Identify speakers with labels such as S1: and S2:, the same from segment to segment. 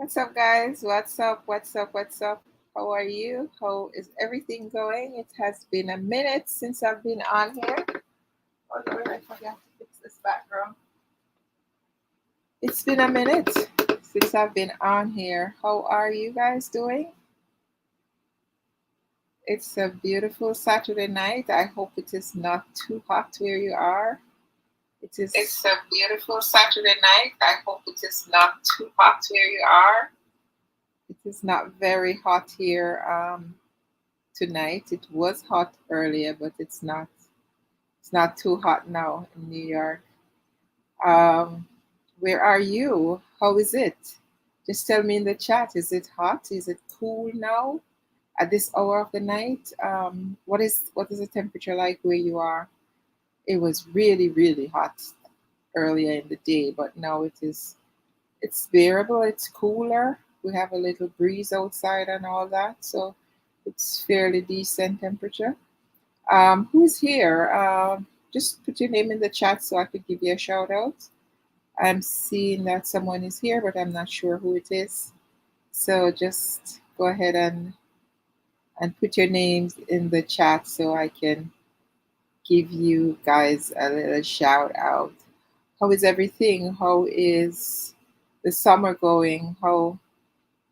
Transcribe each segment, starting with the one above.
S1: What's up, guys? What's up? What's up? What's up? How are you? How is everything going? It has been a minute since I've been on here. Oh, Lord, I forgot to fix this background. It's been a minute since I've been on here. How are you guys doing? It's a beautiful Saturday night. I hope it is not too hot where you are. It's a beautiful Saturday night. I hope it is not too hot where you are. It is not very hot here tonight. It was hot earlier, but it's not. It's not too hot now in New York. Um, where are you? How is it? Just tell me in the chat. Is it hot? Is it cool now at this hour of the night? What is the temperature like where you are? It was really really hot earlier in the day, but now it's bearable. It's cooler. We have a little breeze outside and all that, so it's fairly decent temperature. Who's here? Just put your name in the chat so I could give you a shout out. I'm seeing that someone is here, but I'm not sure who it is. So just go ahead and put your names in the chat so I can give you guys a little shout out. How is everything? How is the summer going? How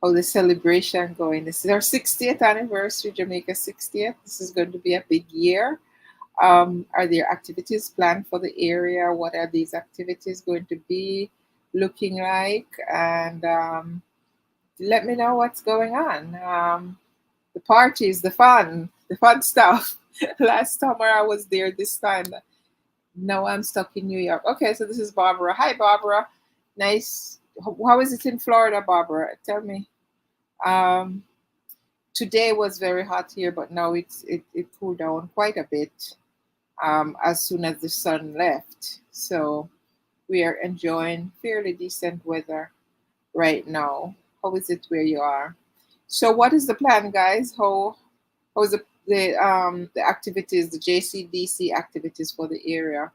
S1: the celebration going? This is our 60th anniversary, Jamaica 60th. This is going to be a big year. Are there activities planned for the area? What are these activities going to be looking like? And let me know what's going on. The parties, the fun stuff. Last summer I was there. This time, now I'm stuck in New York. Okay, so this is Barbara. Hi, Barbara. Nice. How is it in Florida, Barbara? Tell me. Um, Today was very hot here, but now it cooled down quite a bit as soon as the sun left. So we are enjoying fairly decent weather right now. How is it where you are? So what is the plan, guys? How is the activities, the JCDC activities for the area?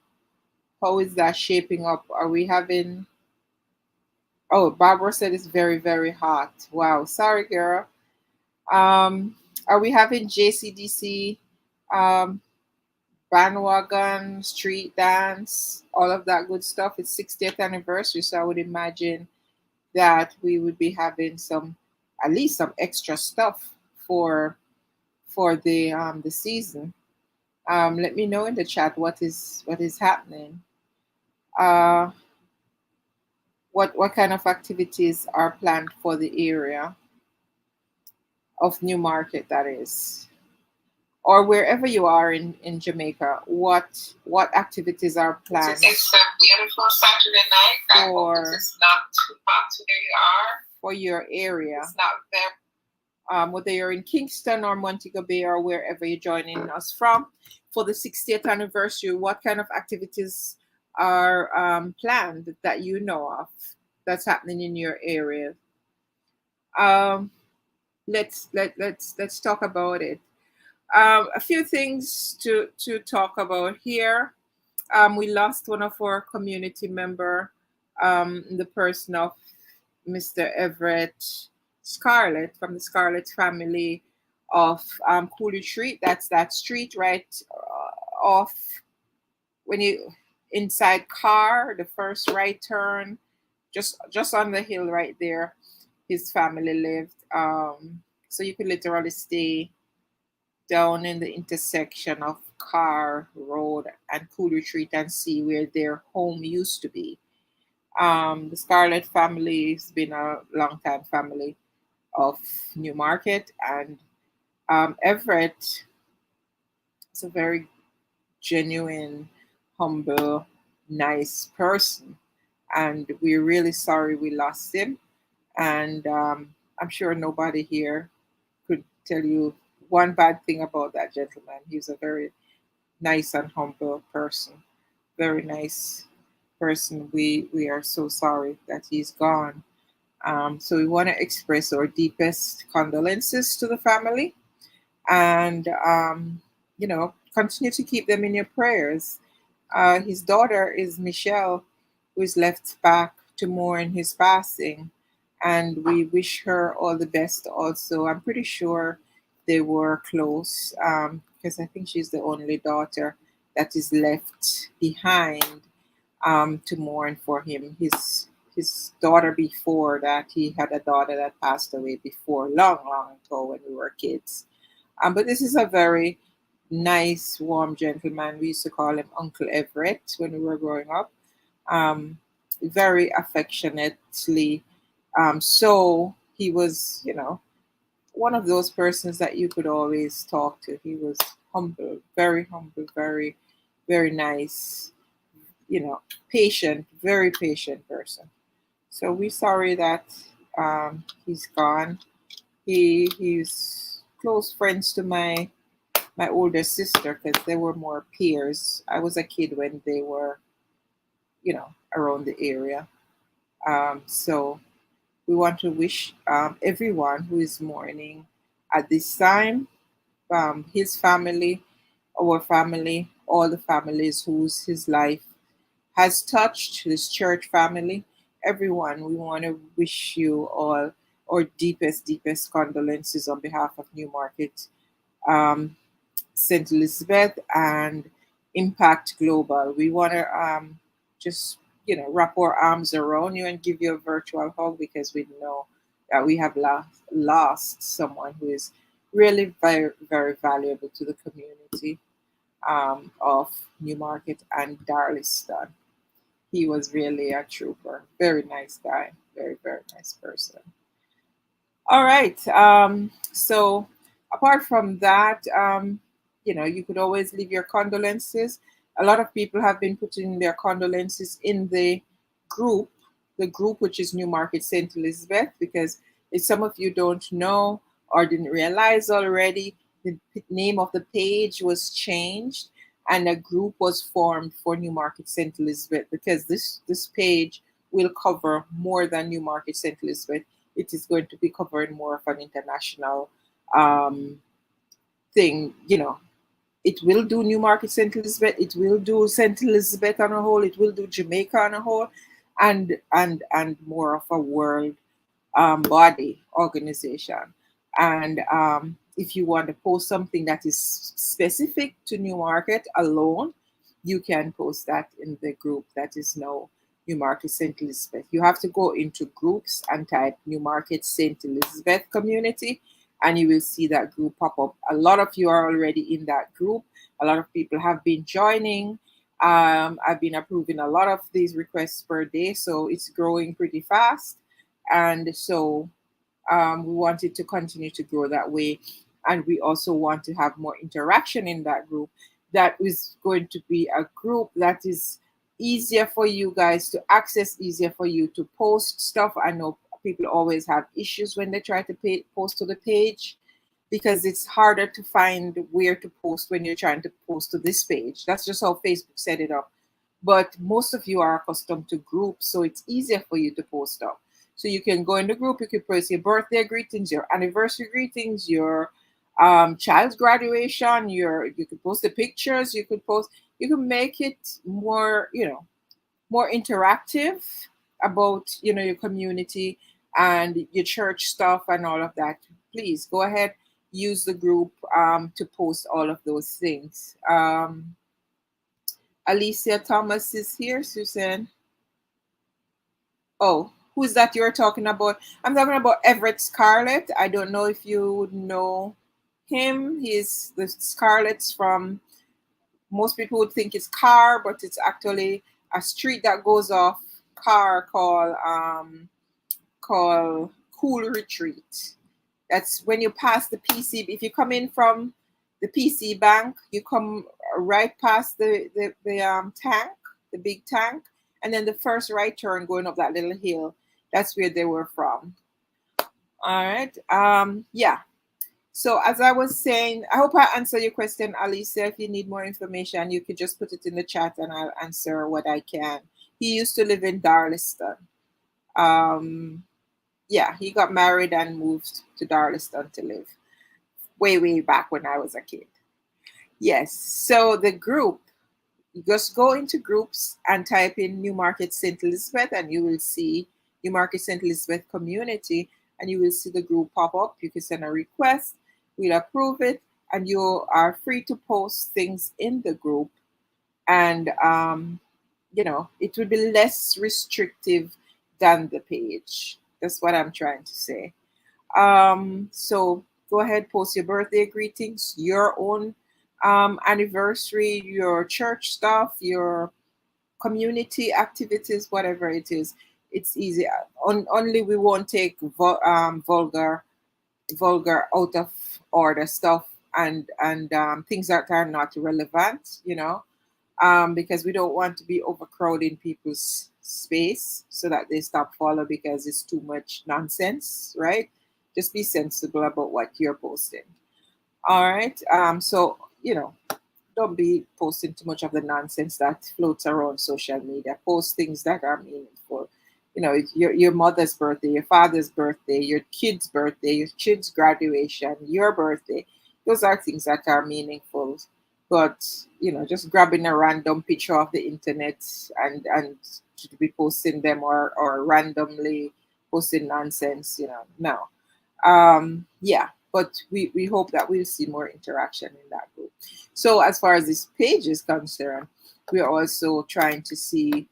S1: How is that shaping up? Are we having? Oh, Barbara said it's very very hot. Wow, sorry, girl. Um, are we having JCDC? Um, bandwagon, street dance, all of that good stuff. It's 60th anniversary, so I would imagine that we would be having some, at least some extra stuff for the season. Let me know in the chat what is happening. Uh, what kind of activities are planned for the area of Newmarket, that is, or wherever you are in Jamaica, what activities are planned? It's a beautiful Saturday night. I hope it's not too hot where you are. For your area. It's not very. Whether you're in Kingston or Montego Bay or wherever you're joining us from, for the 60th anniversary, what kind of activities are planned that you know of that's happening in your area? Um, let's talk about it. A few things to talk about here. We lost one of our community member, in the person of Mr. Everett Scarlett from the Scarlett family of Coolidge Street. That's that street right off when you inside car, the first right turn, just on the hill right there. His family lived. So you could literally stay down in the intersection of Carr Road and Coolidge Street and see where their home used to be. The Scarlett family has been a long time family of Newmarket, and Everett is a very genuine, humble, nice person, and we're really sorry we lost him. And I'm sure nobody here could tell you one bad thing about that gentleman. He's a very nice and humble person, very nice person. We are so sorry that he's gone. So we want to express our deepest condolences to the family, and continue to keep them in your prayers. His daughter is Michelle, who is left back to mourn his passing, and we wish her all the best also. I'm pretty sure they were close, because I think she's the only daughter that is left behind, to mourn for him. His daughter before that, he had a daughter that passed away before, long, long ago when we were kids. But this is a very nice, warm gentleman. We used to call him Uncle Everett when we were growing up. Um, Very affectionately. So he was, one of those persons that you could always talk to. He was humble, very, very nice, very patient person. So we're sorry that he's gone. He's close friends to my older sister because they were more peers. I was a kid when they were, around the area. So we want to wish everyone who is mourning at this time, his family, our family, all the families whose his life has touched, his church family, everyone. We want to wish you all our deepest condolences on behalf of Newmarket, um, St. Elizabeth, and Impact Global. We want to just wrap our arms around you and give you a virtual hug because we know that we have lost someone who is really very very valuable to the community of Newmarket and Darliston. He was really a trooper, very nice guy, very very nice person. All right. So apart from that, you could always leave your condolences. A lot of people have been putting their condolences in group, the group which is Newmarket St. Elizabeth, because if some of you don't know or didn't realize already, the name of the page was changed and a group was formed for Newmarket St. Elizabeth because this page will cover more than Newmarket St. Elizabeth. It is going to be covering more of an international um, thing. It will do Newmarket St. Elizabeth. It will do St. Elizabeth on a whole. It will do Jamaica on a whole, and more of a world body organization. And if you want to post something that is specific to Newmarket alone, you can post that in the group that is now Newmarket St. Elizabeth. You have to go into groups and type Newmarket St. Elizabeth community, and you will see that group pop up. A lot of you are already in that group. A lot of people have been joining. I've been approving a lot of these requests per day, so it's growing pretty fast. And so we want it to continue to grow that way. And we also want to have more interaction in that group. That is going to be a group that is easier for you guys to access, easier for you to post stuff. I know people always have issues when they try to post to the page because it's harder to find where to post when you're trying to post to this page. That's just how Facebook set it up. But most of you are accustomed to groups, so it's easier for you to post stuff. So you can go in the group, you can post your birthday greetings, your anniversary greetings, your child's graduation, you could post the pictures, you can make it more, more interactive about, your community and your church stuff and all of that. Please go ahead, use the group to post all of those things. Alicia Thomas is here, Susan. Oh, who's that you're talking about? I'm talking about Everett Scarlett. I don't know if you would know him. He's the Scarletts from, most people would think it's Car, but it's actually a street that goes off Car called Cool Retreat. That's when you pass the PC. If you come in from the PC Bank, you come right past the tank, the big tank, and then the first right turn going up that little hill. That's where they were from. All right. Yeah. So as I was saying, I hope I answer your question, Alicia. If you need more information, you could just put it in the chat and I'll answer what I can. He used to live in Darliston. Yeah, he got married and moved to Darliston to live way back when I was a kid. Yes. So the group, you just go into groups and type in Newmarket St. Elizabeth and you will see Newmarket St. Elizabeth community, and you will see the group pop up. You can send a request, we'll approve it, and you are free to post things in the group. And it will be less restrictive than the page. That's what I'm trying to say. So go ahead, post your birthday greetings, your own anniversary, your church stuff, your community activities, whatever it is. It's easy. Only we won't take vulgar, out of order stuff, and things that are not relevant. Because we don't want to be overcrowding people's space so that they stop follow because it's too much nonsense, right? Just be sensible about what you're posting. All right. So don't be posting too much of the nonsense that floats around social media. Post things that are meaningful. Your mother's birthday, your father's birthday, your kid's birthday, your kid's graduation, your birthday. Those are things that are meaningful. But just grabbing a random picture off the internet and to be posting them, or randomly posting nonsense, no. Yeah, but we hope that we'll see more interaction in that group. So as far as this page is concerned, we're also trying to see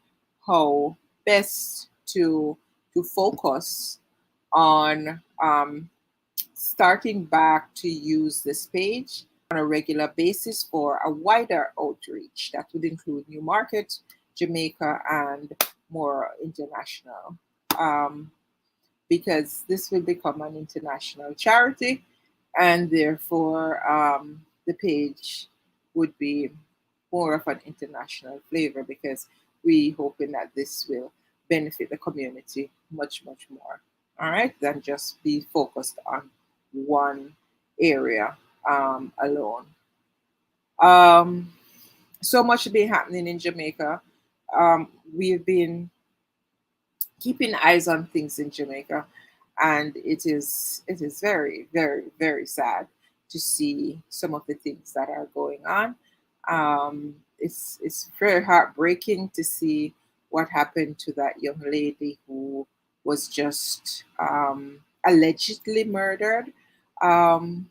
S1: how best to focus on starting back to use this page on a regular basis for a wider outreach that would include Newmarket, Jamaica, and more international. Because this will become an international charity, and therefore the page would be more of an international flavor, because we hoping that this will benefit the community much more, all right, than just be focused on one area alone. So much been happening in Jamaica. We've been keeping eyes on things in Jamaica, and it is very very sad to see some of the things that are going on. It's very heartbreaking to see what happened to that young lady who was just allegedly murdered. Um,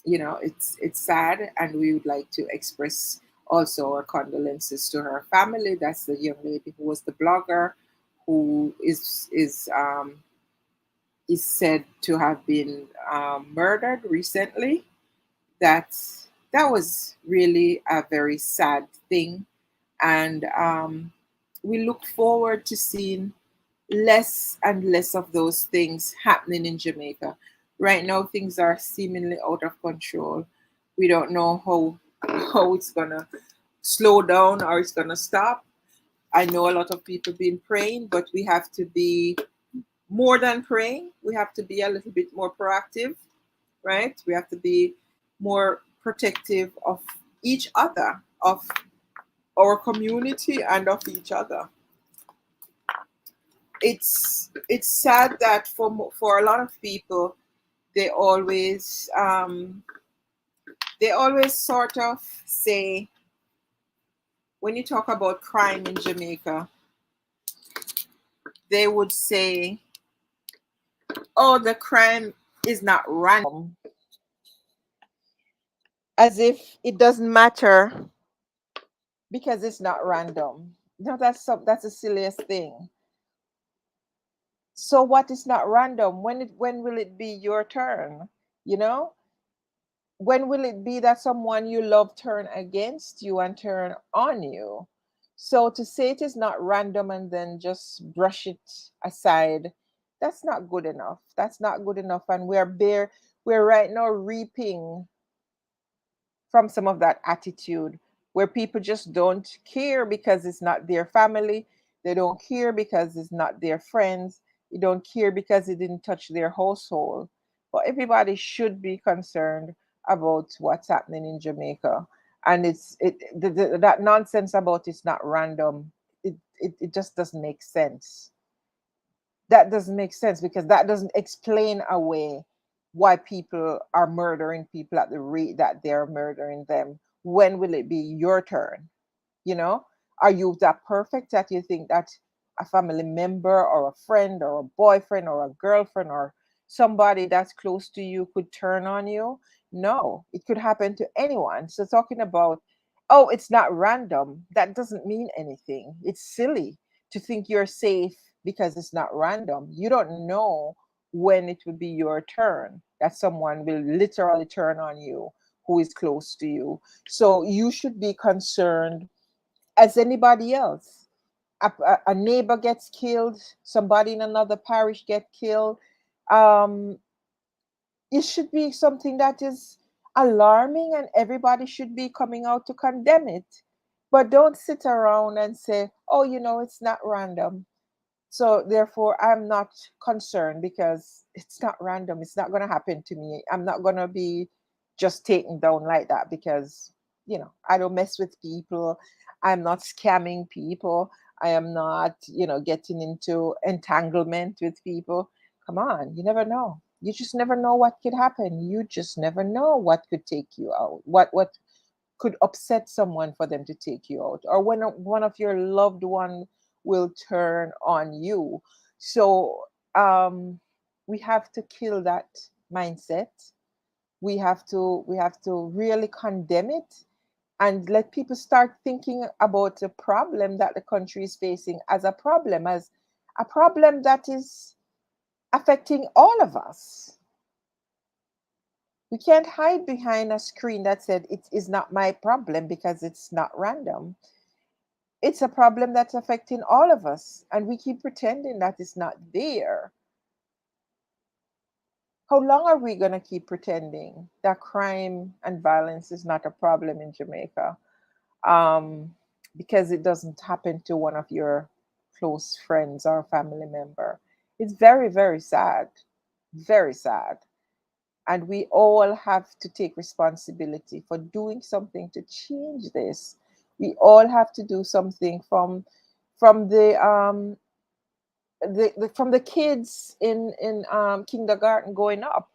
S1: it's sad, and we would like to express also our condolences to her family. That's the young lady who was the blogger, who is said to have been murdered recently. that that was really a very sad thing, and we look forward to seeing less and less of those things happening in Jamaica. Right now, things are seemingly out of control. We don't know how it's gonna slow down or it's gonna stop. I know a lot of people been praying, but we have to be more than praying. We have to be a little bit more proactive, right? We have to be more protective of each other, of our community, and of each other. It's sad that for a lot of people, they always sort of say, when you talk about crime in Jamaica, they would say, oh, the crime is not random, as if it doesn't matter because it's not random. That's the silliest thing. So what is not random? When will it be your turn? You know? When will it be that someone you love turn against you and turn on you? So to say it is not random and then just brush it aside, that's not good enough. That's not good enough. And we're right now reaping from some of that attitude, where people just don't care because it's not their family. They don't care because it's not their friends. They don't care because it didn't touch their household. But everybody should be concerned about what's happening in Jamaica. And that nonsense about it's not random. It just doesn't make sense. That doesn't make sense, because that doesn't explain away why people are murdering people at the rate that they're murdering them. When will it be your turn? You know, are you that perfect that you think that
S2: a family member or a friend or a boyfriend or a girlfriend or somebody that's close to you could turn on you. No, it could happen to anyone. So talking about, oh, it's not random, that doesn't mean anything. It's silly to think you're safe because it's not random. You don't know when it will be your turn that someone will literally turn on you who is close to you. So you should be concerned as anybody else. A neighbor gets killed, somebody in another parish get killed. Um, it should be something that is alarming, and everybody should be coming out to condemn it. But don't sit around and say, oh, it's not random. So therefore, I'm not concerned because it's not random. It's not going to happen to me. I'm not going to be just taken down like that because, I don't mess with people. I'm not scamming people. I am not, getting into entanglement with people. Come on, you never know. You just never know what could happen. You just never know what could take you out. What could upset someone for them to take you out, or when one of your loved one will turn on you. So we have to kill that mindset. We have to really condemn it and let people start thinking about the problem that the country is facing as a problem that is affecting all of us. We can't hide behind a screen that said it is not my problem because it's not random. It's a problem that's affecting all of us, and we keep pretending that it's not there. How long are we going to keep pretending that crime and violence is not a problem in Jamaica? Um, because it doesn't happen to one of your close friends or family member. It's very, very sad. Very sad. And we all have to take responsibility for doing something to change this. We all have to do something from the kids in kindergarten going up.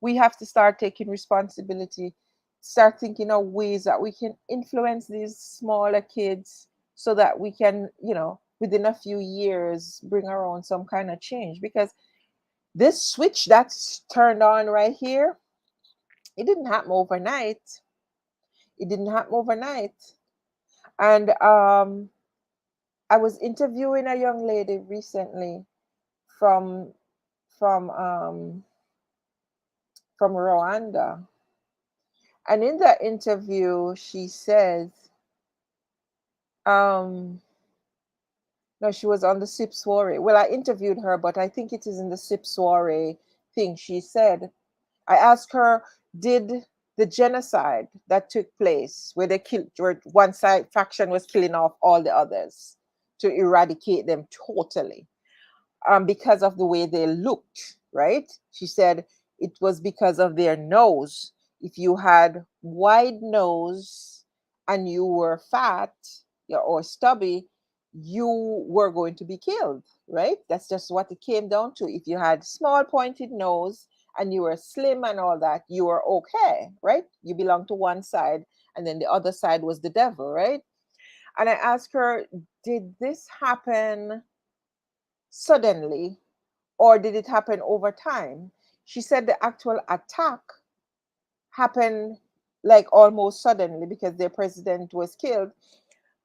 S2: We have to start taking responsibility, start thinking of ways that we can influence these smaller kids so that we can, within a few years bring around some kind of change. Because this switch that's turned on right here, it didn't happen overnight. It didn't happen overnight. And I was interviewing a young lady recently from from um, from Rwanda, and in that interview, she says, um, no, she was on the SIP soiree. Well, I interviewed her, but I think it is in the SIP soiree thing. She said, I asked her, did the genocide that took place, where they killed, where one side faction was killing off all the others to eradicate them totally, because of the way they looked, right? She said it was because of their nose. If you had wide nose and you were fat, or stubby, you were going to be killed, right? That's just what it came down to. If you had small pointed nose and you were slim and all that, you were okay, right? You belonged to one side, and then the other side was the devil, right? And I asked her, did this happen suddenly, or did it happen over time? She said the actual attack happened like almost suddenly because their president was killed.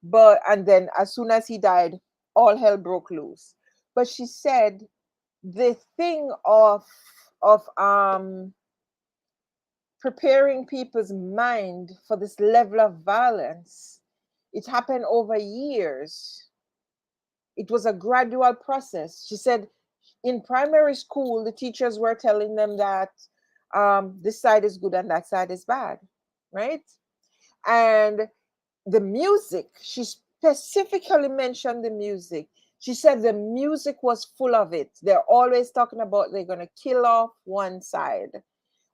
S2: But and then as soon as he died, all hell broke loose. But she said the thing of preparing people's mind for this level of violence, it happened over years. It was a gradual process. She said in primary school, the teachers were telling them that this side is good and that side is bad, right? And the music, she specifically mentioned the music. She said the music was full of it. They're always talking about they're going to kill off one side.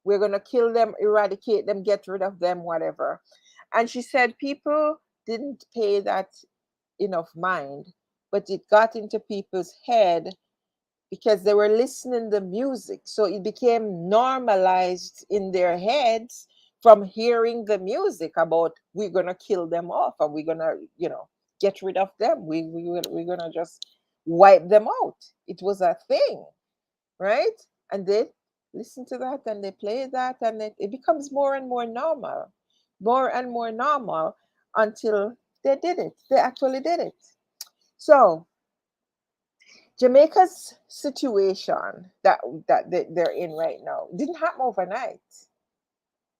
S2: We're going to kill them, eradicate them, get rid of them, whatever. And she said people didn't pay that enough mind, but it got into people's head because they were listening the music, so it became normalized in their heads from hearing the music about we're gonna kill them off and we're gonna get rid of them. We're gonna just wipe them out. It was a thing, right? And they listen to that and they play that, and it becomes more and more normal until they did it. They actually did it. So Jamaica's situation they're in right now didn't happen overnight.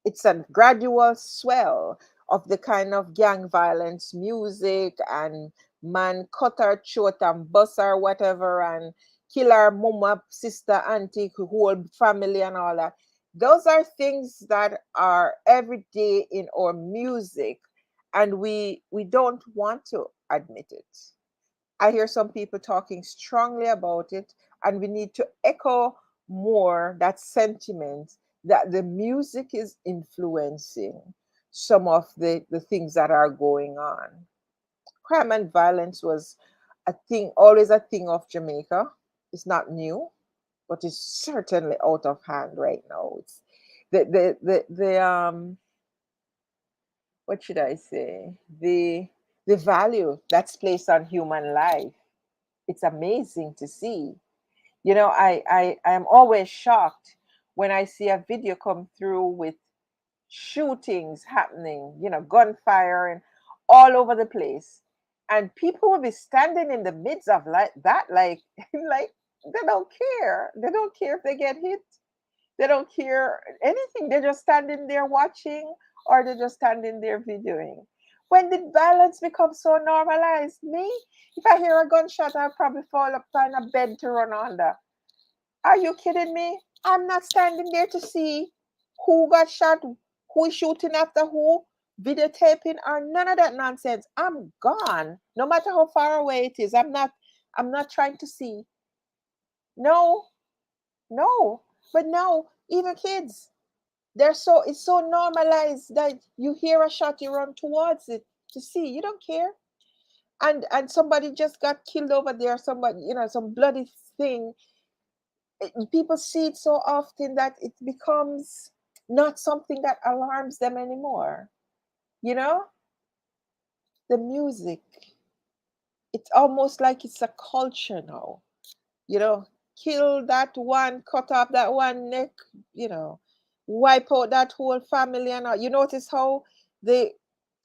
S2: It's a gradual swell of the kind of gang violence music and man cut her throat and bust her whatever and kill her mama, sister, auntie, whole family and all that. Those are things that are every day in our music, and we don't want to admit it. I hear some people talking strongly about it, and we need to echo more that sentiment that the music is influencing some of the things that are going on. Crime and violence was a thing, always a thing of Jamaica. It's not new, but it's certainly out of hand right now. It's the what should I say? The value that's placed on human life, it's amazing to see. You know, I am always shocked when I see a video come through with shootings happening, gunfire and all over the place. And people will be standing in the midst of like that, like like they don't care. They don't care if they get hit. They don't care anything. They're just standing there watching, or they're just standing there videoing. When did violence become so normalized? Me? If I hear a gunshot, I'll probably fall up on a bed to run under. Are you kidding me? I'm not standing there to see who got shot, who is shooting after who, videotaping, or none of that nonsense. I'm gone. No matter how far away it is. I'm not trying to see. No, no. But no, even kids, it's so normalized that you hear a shot, you run towards it to see. You don't care. And somebody just got killed over there, somebody, some bloody thing. People see it so often that it becomes not something that alarms them anymore. You know, the music, it's almost like it's a culture now. You know, kill that one, cut off that one neck, you know, wipe out that whole family and all. You notice how the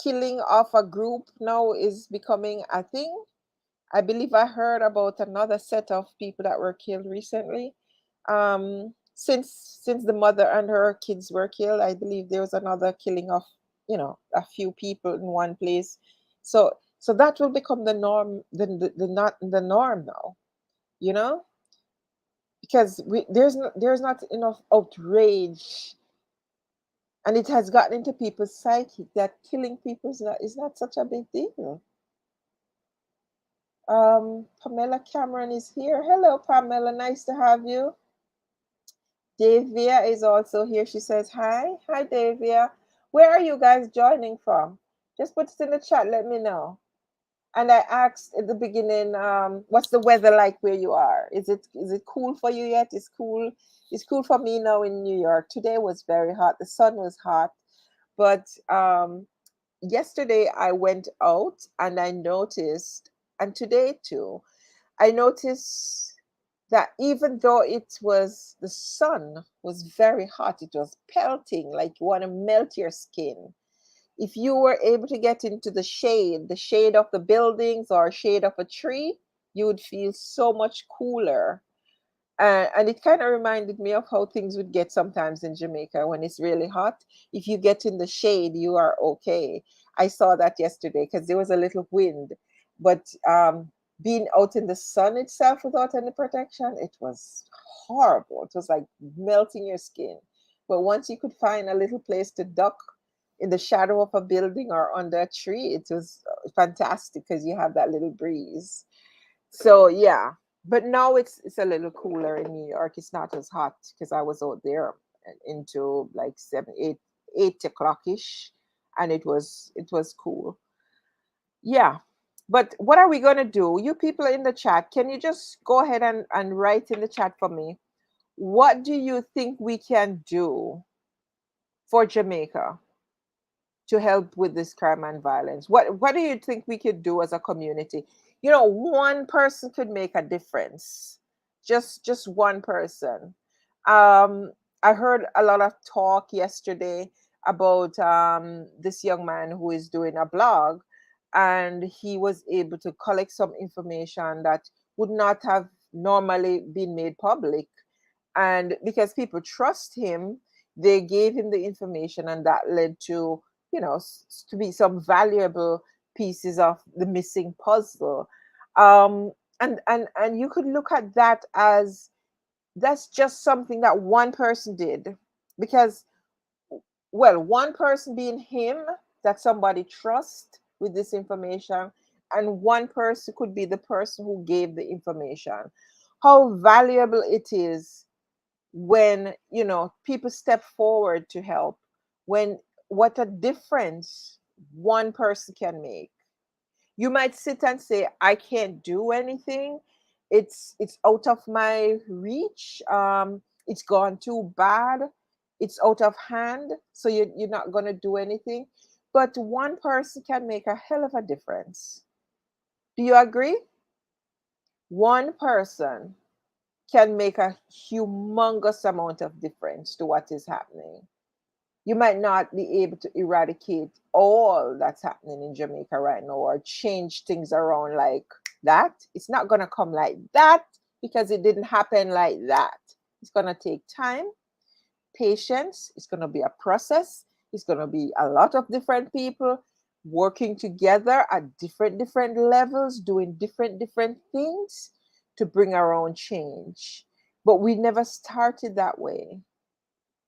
S2: killing of a group now is becoming a thing? I believe I heard about another set of people that were killed recently. Since the mother and her kids were killed, I believe there was another killing of, a few people in one place. So that will become the norm, the not the norm now, you know, because there's not enough outrage, and it has gotten into people's psyche that killing people is not such a big deal. Pamela Cameron is here. Hello, Pamela. Nice to have you. Davia is also here. She says hi. Hi, Davia. Where are you guys joining from? Just put it in the chat. Let me know. And I asked at the beginning, what's the weather like where you are? Is it cool for you yet? It's cool for me now in New York. Today was very hot. The sun was hot, but yesterday I went out and I noticed, and today too, I noticed that even though the sun was very hot, it was pelting, like you want to melt your skin. If you were able to get into the shade of the buildings or shade of a tree, you would feel so much cooler. And it kind of reminded me of how things would get sometimes in Jamaica when it's really hot. If you get in the shade, you are okay. I saw that yesterday because there was a little wind, but being out in the sun itself without any protection, it was horrible. It was like melting your skin. But once you could find a little place to duck in the shadow of a building or under a tree, it was fantastic because you have that little breeze. So yeah, but now it's a little cooler in New York. It's not as hot because I was out there into like 8 o'clock ish, and it was cool. Yeah, but what are we gonna do? You people in the chat, can you just go ahead and write in the chat for me? What do you think we can do for Jamaica to help with this crime and violence? What do you think we could do as a community? one person could make a difference. Just one person. um I heard a lot of talk yesterday about this young man who is doing a blog, and he was able to collect some information that would not have normally been made public. And because people trust him, they gave him the information, and that led to, to be some valuable pieces of the missing puzzle. um and you could look at that as that's just something that one person did, because, well, one person being him, that somebody trusts with this information, and one person could be the person who gave the information. How valuable it is when, people step forward to help, when what a difference one person can make. You might sit and say, I can't do anything, it's out of my reach, it's gone too bad, it's out of hand, so you're not going to do anything. But one person can make a hell of a difference. Do you agree? One person can make a humongous amount of difference to what is happening. You might not be able to eradicate all that's happening in Jamaica right now or change things around like that. It's not going to come like that because it didn't happen like that. It's going to take time, patience. It's going to be a process. It's going to be a lot of different people working together at different levels, doing different things to bring our own change. But we never started that way.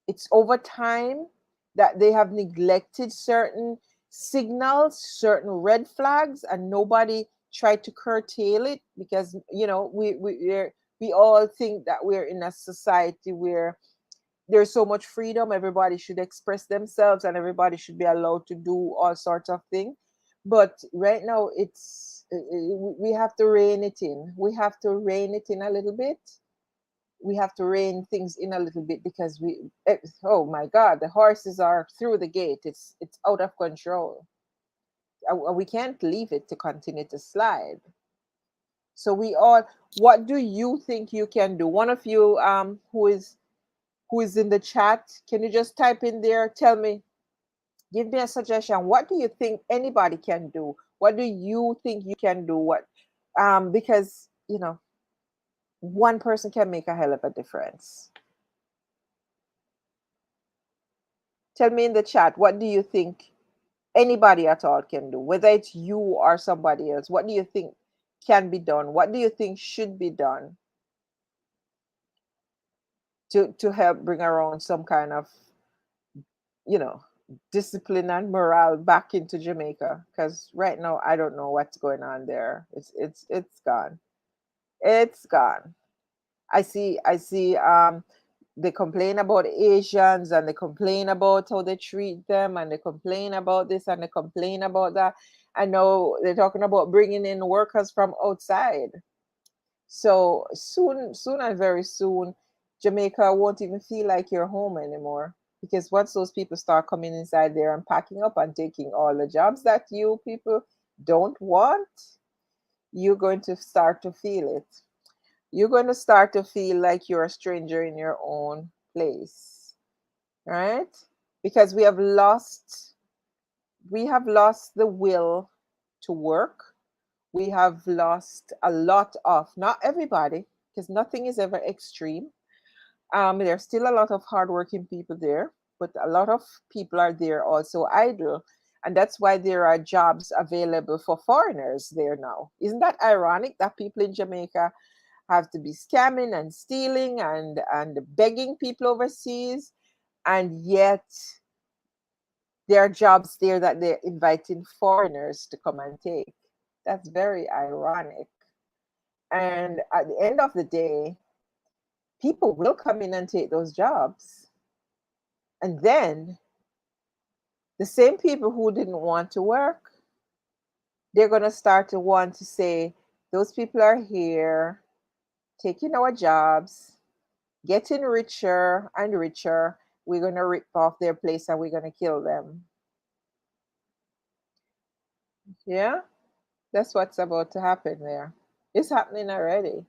S2: It's over time that they have neglected certain signals, certain red flags, and nobody tried to curtail it because, we all think that we're in a society where there's so much freedom. Everybody should express themselves and everybody should be allowed to do all sorts of things. But right now, we have to rein it in. We have to rein it in a little bit. We have to rein things in a little bit because oh my God, the horses are through the gate. It's out of control. We can't leave it to continue to slide. So what do you think you can do? One of you, who is in the chat, can you just type in there, tell me, give me a suggestion. What do you think anybody can do? What do you think you can do? Because, one person can make a hell of a difference. Tell me in the chat, what do you think anybody at all can do, whether it's you or somebody else? What do you think can be done? What do you think should be done to help bring around some kind of, you know, discipline and morale back into Jamaica? Because right now I don't know what's going on there. It's gone. It's gone. I see they complain about Asians, and they complain about how they treat them, and they complain about this and they complain about that. I know they're talking about bringing in workers from outside. So soon and very soon, Jamaica won't even feel like your home anymore. Because once those people start coming inside there and packing up and taking all the jobs that you people don't want, you're going to start to feel it. You're going to start to feel like you're a stranger in your own place, right? Because we have lost the will to work. We have lost a lot of, not everybody, because nothing is ever extreme. There's still a lot of hardworking people there, but a lot of people are there also idle. And that's why there are jobs available for foreigners there now. Isn't that ironic that people in Jamaica have to be scamming and stealing and begging people overseas, and yet there are jobs there that they're inviting foreigners to come and take? That's very ironic. And at the end of the day, people will come in and take those jobs. And then the same people who didn't want to work, they're going to start to want to say, those people are here taking our jobs, getting richer and richer. We're going to rip off their place and we're going to kill them. Yeah. That's what's about to happen there. It's happening already,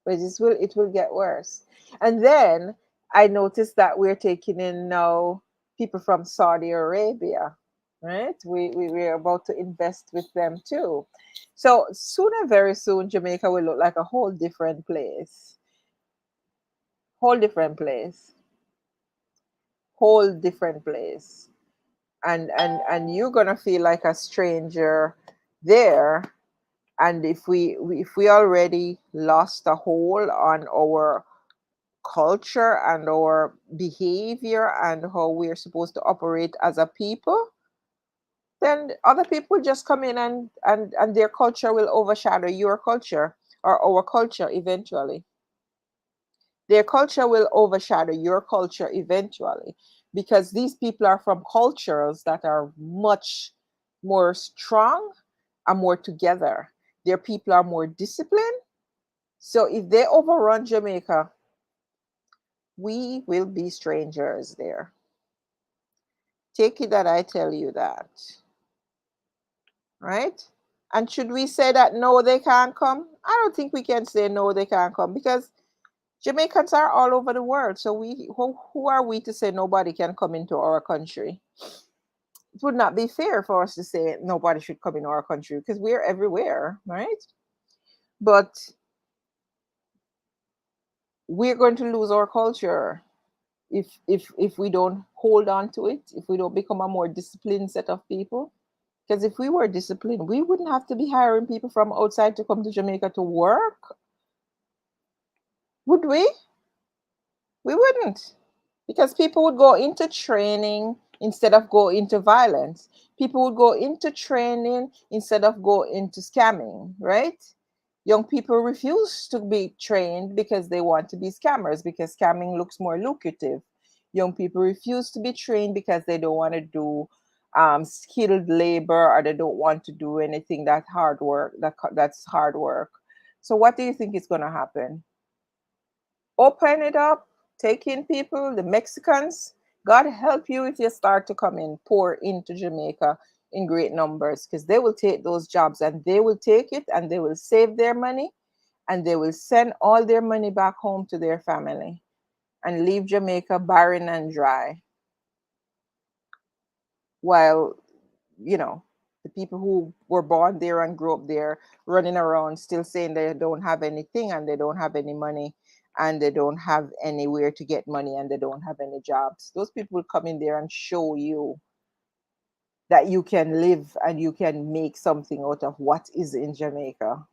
S2: but it will get worse. And then I noticed that we're taking in now people from Saudi Arabia, right? We're about to invest with them too. So sooner, very soon, Jamaica will look like a whole different place. Whole different place. Whole different place. And you're gonna feel like a stranger there. And if we already lost a hold on our culture and our behavior and how we're supposed to operate as a people, then other people just come in and their culture will overshadow your culture or our culture eventually. Their culture will overshadow your culture eventually, because these people are from cultures that are much more strong and more together. Their people are more disciplined. So if they overrun Jamaica, we will be strangers there. Take it that I tell you that, right? And should we say that no, they can't come? I don't think we can say no, they can't come, because Jamaicans are all over the world. So who are we to say nobody can come into our country? It would not be fair for us to say nobody should come in our country, because we're everywhere, right? But we're going to lose our culture if we don't hold on to it, if we don't become a more disciplined set of people. Because if we were disciplined, we wouldn't have to be hiring people from outside to come to Jamaica to work, would we? We wouldn't. Because people would go into training instead of go into violence. People would go into training instead of go into scamming, right? Young people refuse to be trained because they want to be scammers, because scamming looks more lucrative. Young people refuse to be trained because they don't want to do skilled labor, or they don't want to do anything that hard work that's hard work. So what do you think is going to happen? Open it up, take in people, the Mexicans. God help you if you start to come in, pour into Jamaica in great numbers, because they will take those jobs and they will take it and they will save their money and they will send all their money back home to their family and leave Jamaica barren and dry. While, you know, the people who were born there and grew up there running around still saying they don't have anything and they don't have any money and they don't have anywhere to get money and they don't have any jobs. Those people will come in there and show you that you can live and you can make something out of what is in Jamaica.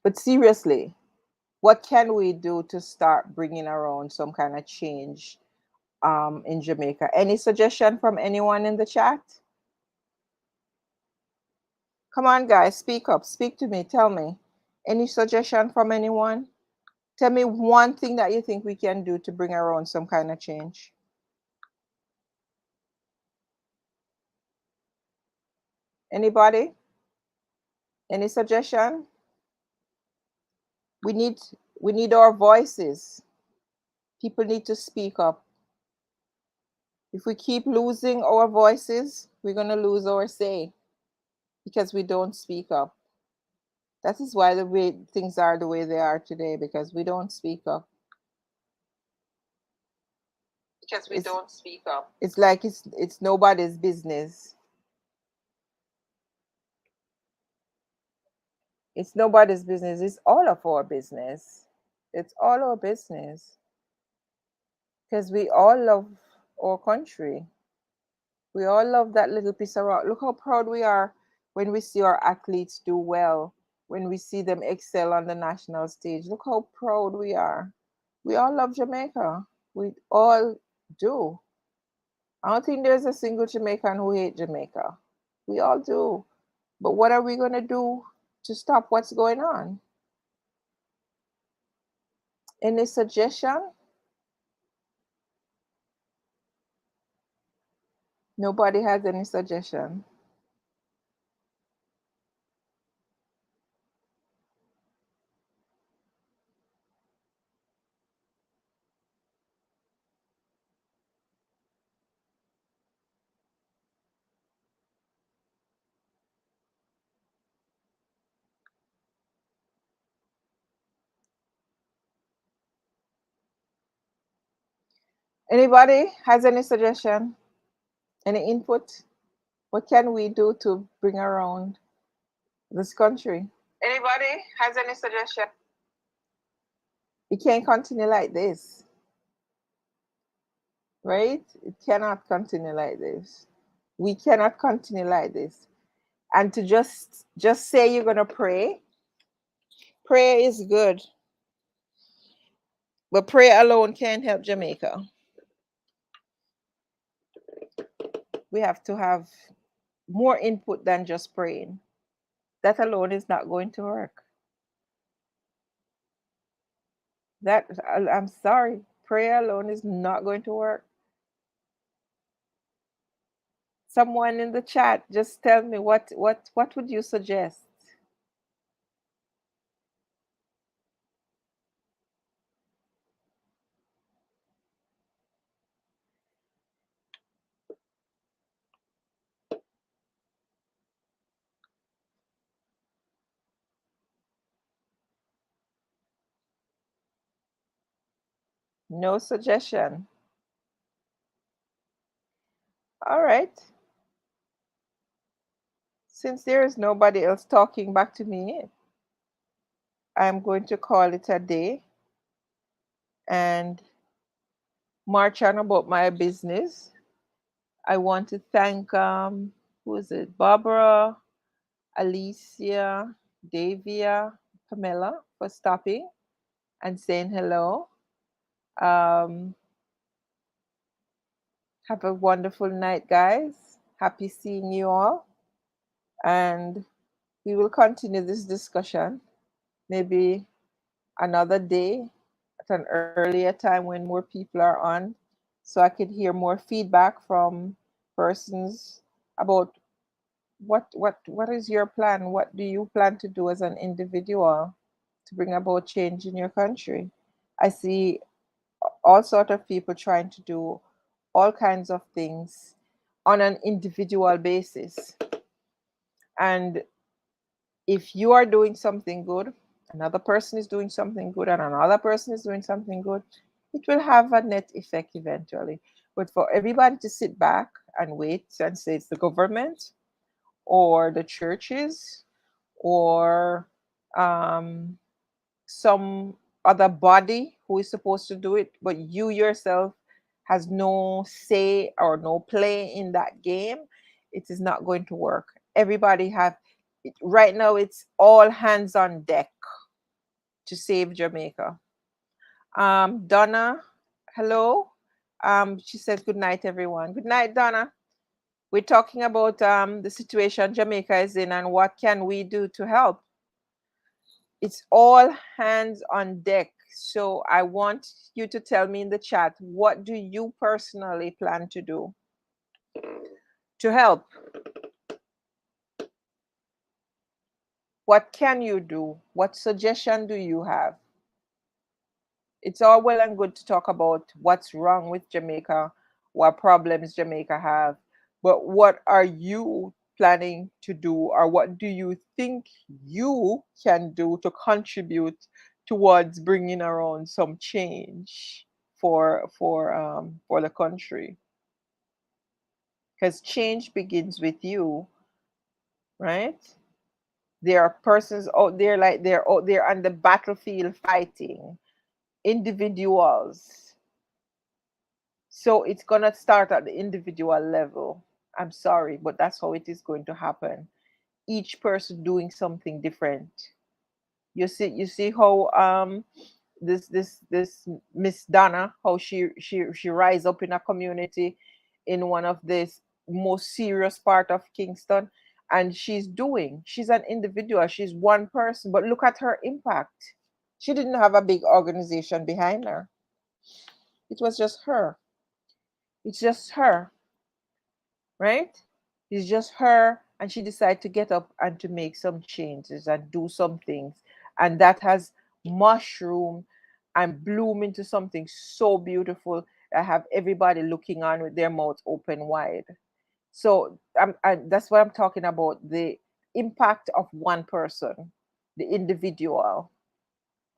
S2: But seriously, what can we do to start bringing around some kind of change in Jamaica? Any suggestion from anyone in the chat? Come on, guys, speak up. Speak to me. Tell me. Any suggestion from anyone? Tell me one thing that you think we can do to bring around some kind of change. Anybody? Any suggestion? We need we need our voices. People need to speak up. If we keep losing our voices, we're going to lose our say because we don't speak up. That is why the way things are the way they are today, because we don't speak up.
S1: Because we don't speak up.
S2: It's like it's nobody's business. It's nobody's business. It's all of our business. It's all our business because we all love our country. We all love that little piece of rock. Look how proud we are when we see our athletes do well, when we see them excel on the national stage. Look how proud we are. We all love Jamaica. We all do. I don't think there's a single Jamaican who hates Jamaica. We all do. But what are we going to do to stop what's going on? Any suggestion? Nobody has any suggestion. Anybody has any suggestion? Any input? What can we do to bring around this country? Anybody has any suggestion? It can't continue like this, right? It cannot continue like this. We cannot continue like this. And to just say you're gonna pray, prayer is good, but prayer alone can't help Jamaica. We have to have more input than just praying. That alone is not going to work. That I'm sorry, prayer alone is not going to work. Someone in the chat, just tell me what would you suggest? No suggestion. All right. Since there is nobody else talking back to me, I'm going to call it a day and march on about my business. I want to thank who is it? Barbara, Alicia, Davia, Pamela for stopping and saying hello. Have a wonderful night, guys. Happy seeing you all. And we will continue this discussion maybe another day at an earlier time when more people are on, so I could hear more feedback from persons about what is your plan? What do you plan to do as an individual to bring about change in your country? I see all sort of people trying to do all kinds of things on an individual basis. And if you are doing something good, another person is doing something good, and another person is doing something good, it will have a net effect eventually. But for everybody to sit back and wait and say it's the government or the churches or some other body who is supposed to do it, but you yourself has no say or no play in that game, it is not going to work. Everybody have right now, it's all hands on deck to save Jamaica. Donna, hello. She says good night, everyone. Good night, Donna. We're talking about the situation Jamaica is in and what can we do to help. It's all hands on deck. So I want you to tell me in the chat, what do you personally plan to do to help? What can you do? What suggestion do you have? It's all well and good to talk about what's wrong with Jamaica, what problems Jamaica have, but what are you planning to do, or what do you think you can do to contribute towards bringing around some change for the country? Because change begins with you, right? There are persons out there like they're out there on the battlefield fighting, individuals. So it's going to start at the individual level. I'm sorry, but that's how it is going to happen. Each person doing something different. You see how this Miss Donna, how she rise up in a community in one of this most serious part of Kingston, and she's an individual, she's one person, but look at her impact. She didn't have a big organization behind her. It was just her. It's just her, right? It's just her, and she decided to get up and to make some changes and do some things, and that has mushroomed and bloom into something so beautiful. I have everybody looking on with their mouths open wide. So that's what I'm talking about, the impact of one person, the individual,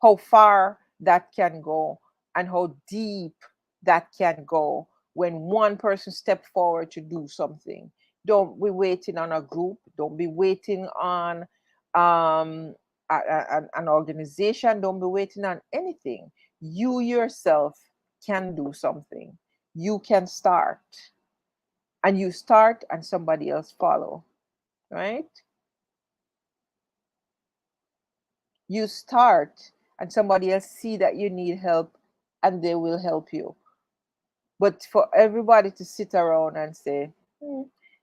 S2: how far that can go and how deep that can go when one person step forward to do something. Don't be waiting on a group. Don't be waiting on an organization. Don't be waiting on anything. You yourself can do something. You can start, and you start and somebody else follow, right? You start and somebody else see that you need help and they will help you. But for everybody to sit around and say, "Hmm,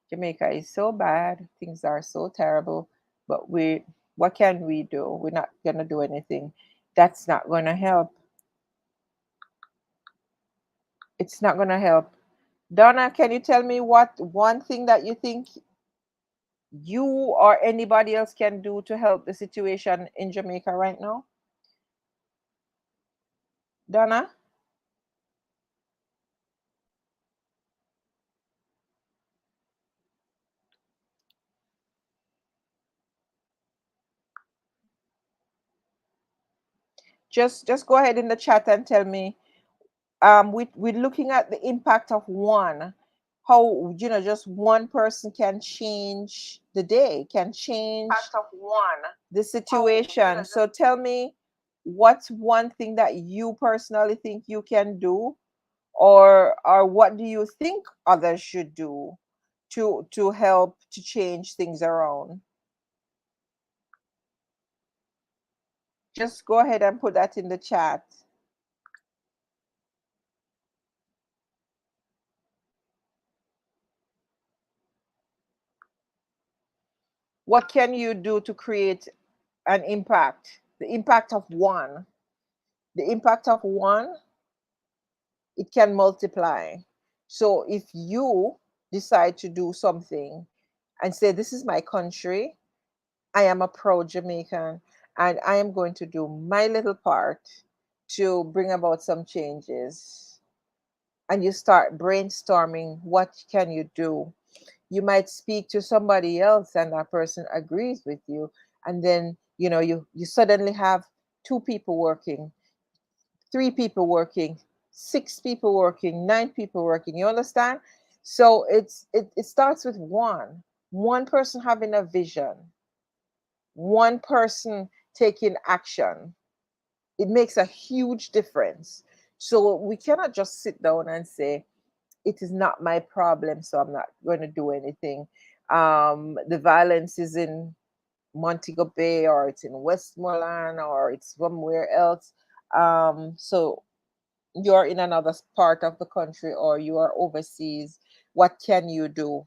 S2: Jamaica is so bad, things are so terrible, but what can we do? We're not going to do anything." That's not going to help. It's not going to help. Donna, can you tell me what one thing that you think you or anybody else can do to help the situation in Jamaica right now? Donna? Just go ahead in the chat and tell me. We're looking at the impact of one, how just one person can change the day, can change
S1: Of one.
S2: the situation. So tell me, what's one thing that you personally think you can do, or what do you think others should do to help to change things around? Just go ahead and put that in the chat. What can you do to create an impact? The impact of one. The impact of one, it can multiply. So if you decide to do something and say, "This is my country, I am a proud Jamaican, and I am going to do my little part to bring about some changes," and you start brainstorming, what can you do? You might speak to somebody else and that person agrees with you, and then you suddenly have two people working, three people working, six people working, nine people working. You understand? So it starts with one person having a vision, one person taking action. It makes a huge difference. So we cannot just sit down and say, "It is not my problem, so I'm not going to do anything." The violence is in Montego Bay, or it's in Westmoreland, or it's somewhere else. So you're in another part of the country, or you are overseas. What can you do?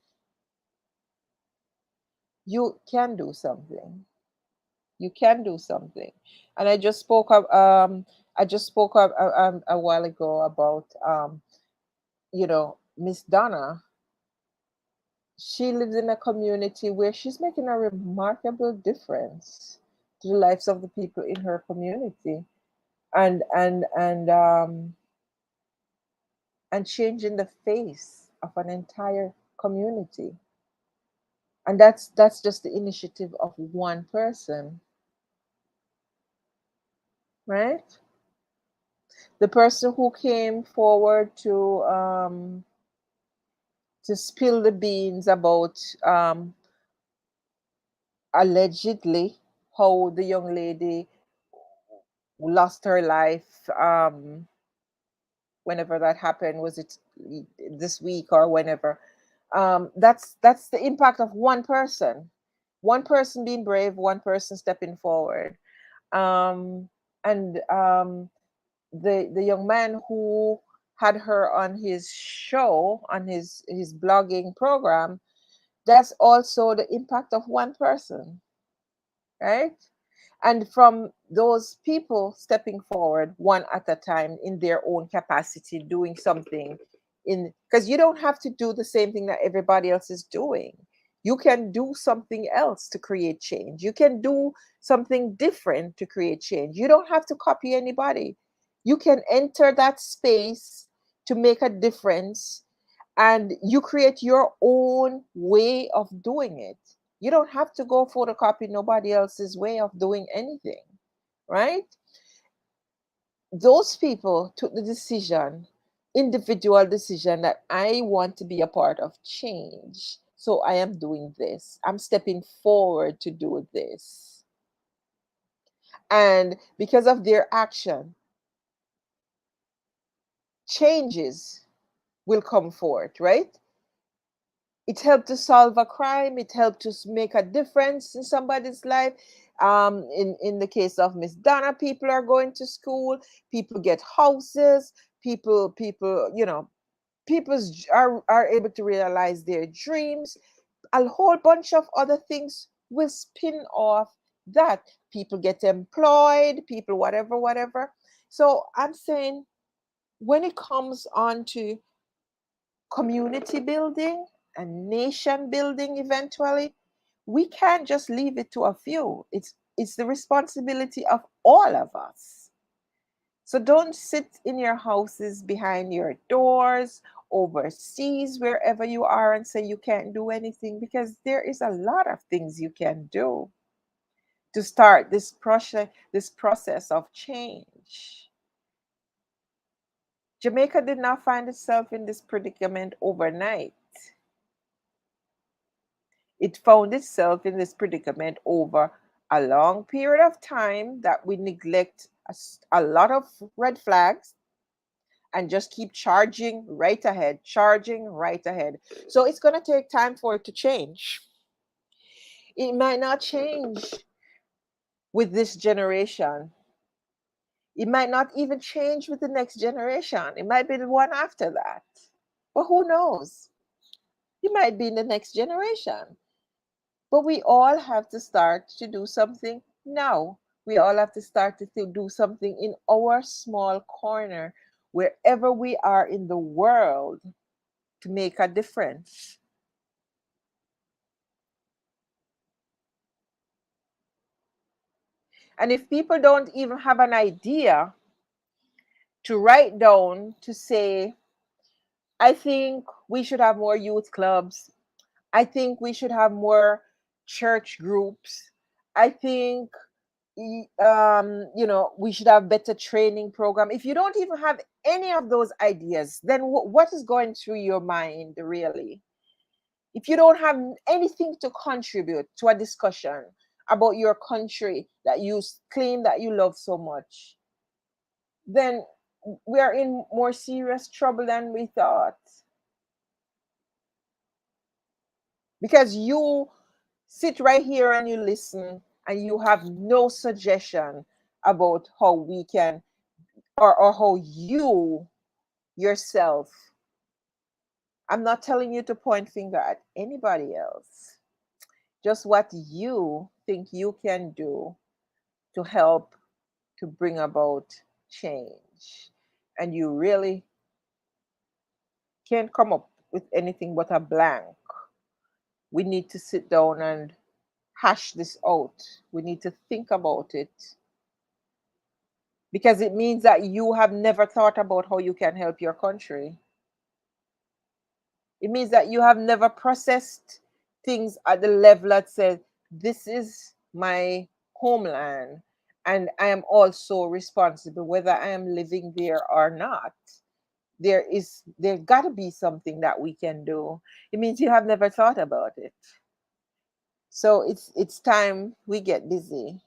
S2: You can do something. You can do something. And I just spoke a while ago about Miss Donna. She lives in a community where she's making a remarkable difference to the lives of the people in her community, and and changing the face of an entire community. And that's just the initiative of one person, right? The person who came forward to spill the beans about allegedly how the young lady lost her life, whenever that happened. Was it this week or whenever? That's the impact of one person being brave, one person stepping forward. And the young man who had her on his show, on his blogging program, that's also the impact of one person, right? And from those people stepping forward one at a time in their own capacity, doing something, in because you don't have to do the same thing that everybody else is doing. You can do something else to create change. You can do something different to create change. You don't have to copy anybody. You can enter that space to make a difference, and you create your own way of doing it. You don't have to go photocopy nobody else's way of doing anything, right? Those people took the decision individual decision that I want to be a part of change. So I am doing this. I'm stepping forward to do this. And because of their action, changes will come forth, right? It helped to solve a crime. It helped to make a difference in somebody's life. In the case of Miss Donna, people are going to school. People get houses. People, are able to realize their dreams. A whole bunch of other things will spin off that. People get employed. People, whatever. So I'm saying, when it comes on to community building and nation building eventually, we can't just leave it to a few. It's the responsibility of all of us. So don't sit in your houses, behind your doors, overseas, wherever you are, and say you can't do anything, because there is a lot of things you can do to start this process of change. Jamaica did not find itself in this predicament overnight. It found itself in this predicament over a long period of time, that we neglect a lot of red flags and just keep charging right ahead. So it's going to take time for it to change. It might not change with this generation. It might not even change with the next generation. It might be the one after that. But who knows? It might be in the next generation. But we all have to start to do something now. We all have to start to do something in our small corner, wherever we are in the world, to make a difference. And if people don't even have an idea to write down to say, I think we should have more youth clubs. I think we should have more church groups. I think we should have better training program. If you don't even have any of those ideas, then what is going through your mind, really? If you don't have anything to contribute to a discussion about your country that you claim that you love so much, then we are in more serious trouble than we thought. Because you sit right here and you listen, and you have no suggestion about how we can, or how you yourself, I'm not telling you to point finger at anybody else, just what you think you can do to help to bring about change. And you really can't come up with anything but a blank. We need to sit down and hash this out. We need to think about it, because it means that you have never thought about how you can help your country. It means that you have never processed things at the level that says, this is my homeland, and I am also responsible whether I am living there or not. There got to be something that we can do. It means you have never thought about it. So it's time we get busy.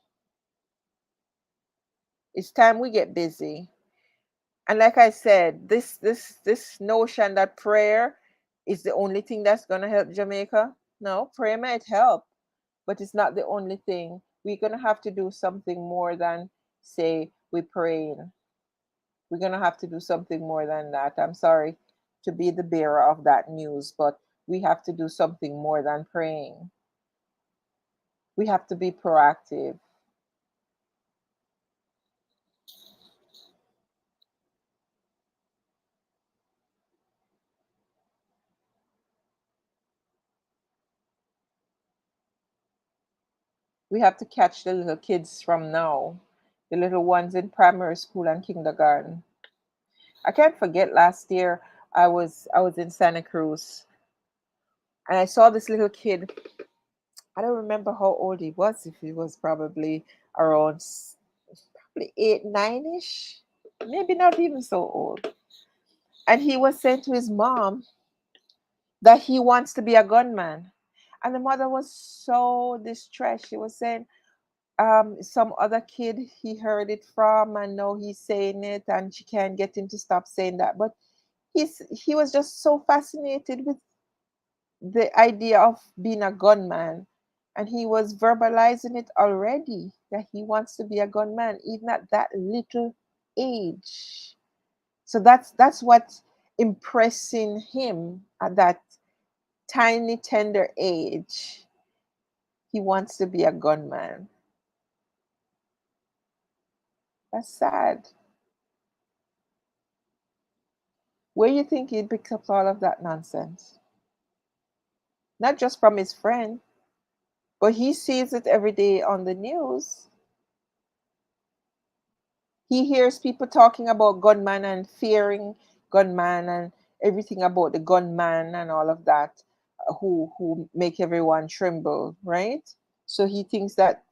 S2: It's time we get busy. And like I said, this notion that prayer is the only thing that's gonna help Jamaica. No, prayer might help, but it's not the only thing. We're gonna have to do something more than say we're praying. We're gonna have to do something more than that. I'm sorry to be the bearer of that news, but we have to do something more than praying. We have to be proactive. We have to catch the little kids from now, the little ones in primary school and kindergarten. I can't forget last year I was in Santa Cruz, and I saw this little kid. I don't remember how old he was. If he was probably around probably 8, 9ish, maybe not even so old. And he was saying to his mom that he wants to be a gunman. And the mother was so distressed. She was saying, some other kid he heard it from, and now he's saying it, and she can't get him to stop saying that. But he was just so fascinated with the idea of being a gunman, and he was verbalizing it already that he wants to be a gunman, even at that little age. So that's what impressing him at that tiny tender age. He wants to be a gunman. That's sad. Where you think he picked up all of that nonsense? Not just from his friend, but he sees it every day on the news. He hears people talking about gunman and fearing gunman and everything about the gunman and all of that, who make everyone tremble, right? So he thinks that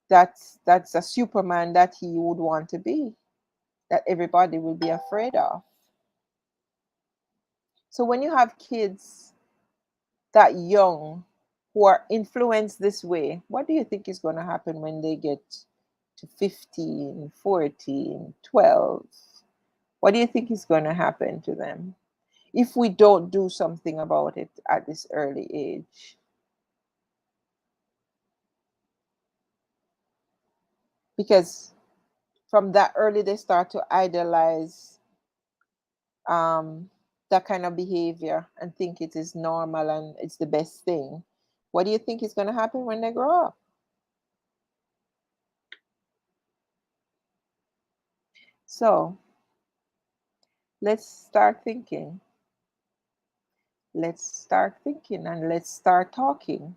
S2: that's a Superman that he would want to be, that everybody will be afraid of. So when you have kids that young who are influenced this way, what do you think is going to happen when they get to 15, 14, 12? What do you think is going to happen to them if we don't do something about it at this early age? Because from that early, they start to idolize um, that kind of behavior and think it is normal and it's the best thing. What do you think is going to happen when they grow up? So let's start thinking. Let's start thinking and let's start talking,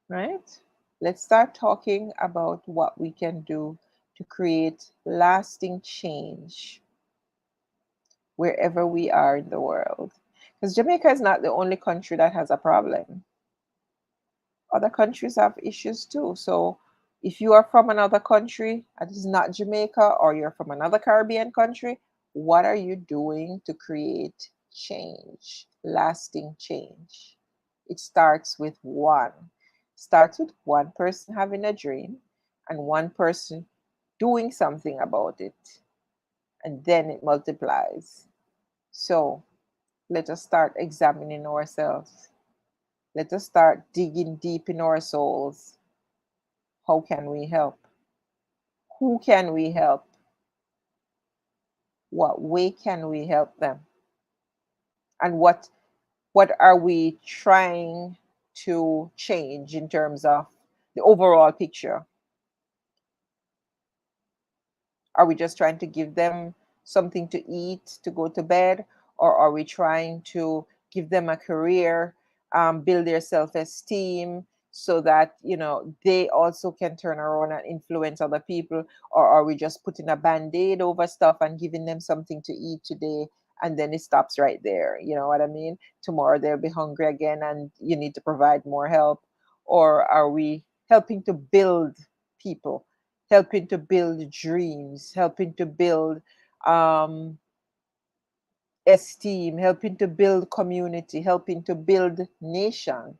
S2: right? Let's start talking about what we can do to create lasting change wherever we are in the world. Because Jamaica is not the only country that has a problem. Other countries have issues too. So if you are from another country and it's not Jamaica, or you're from another Caribbean country, what are you doing to create change, lasting change? It starts with one. Starts with one person having a dream and one person doing something about it, and then it multiplies. So let us start examining ourselves. Let us start digging deep in our souls. How can we help? Who can we help? What way can we help them? And what are we trying to change in terms of the overall picture? Are we just trying to give them something to eat to go to bed? Or are we trying to give them a career, build their self esteem so that, they also can turn around and influence other people? Or are we just putting a band aid over stuff and giving them something to eat today? And then it stops right there. You know what I mean? Tomorrow they'll be hungry again and you need to provide more help. Or are we helping to build people, helping to build dreams, helping to build um, esteem, helping to build community, helping to build nation?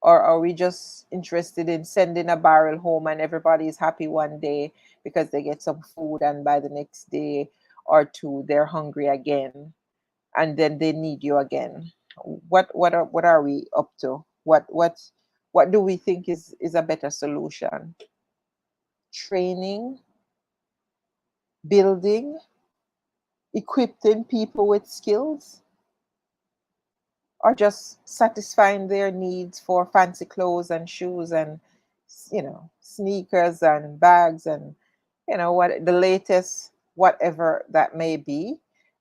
S2: Or are we just interested in sending a barrel home and everybody is happy one day because they get some food, and by the next day or two they're hungry again and then they need you again? What are we up to? What do we think is a better solution? Training, building, equipping people with skills, or just satisfying their needs for fancy clothes and shoes and sneakers and bags and what the latest whatever that may be,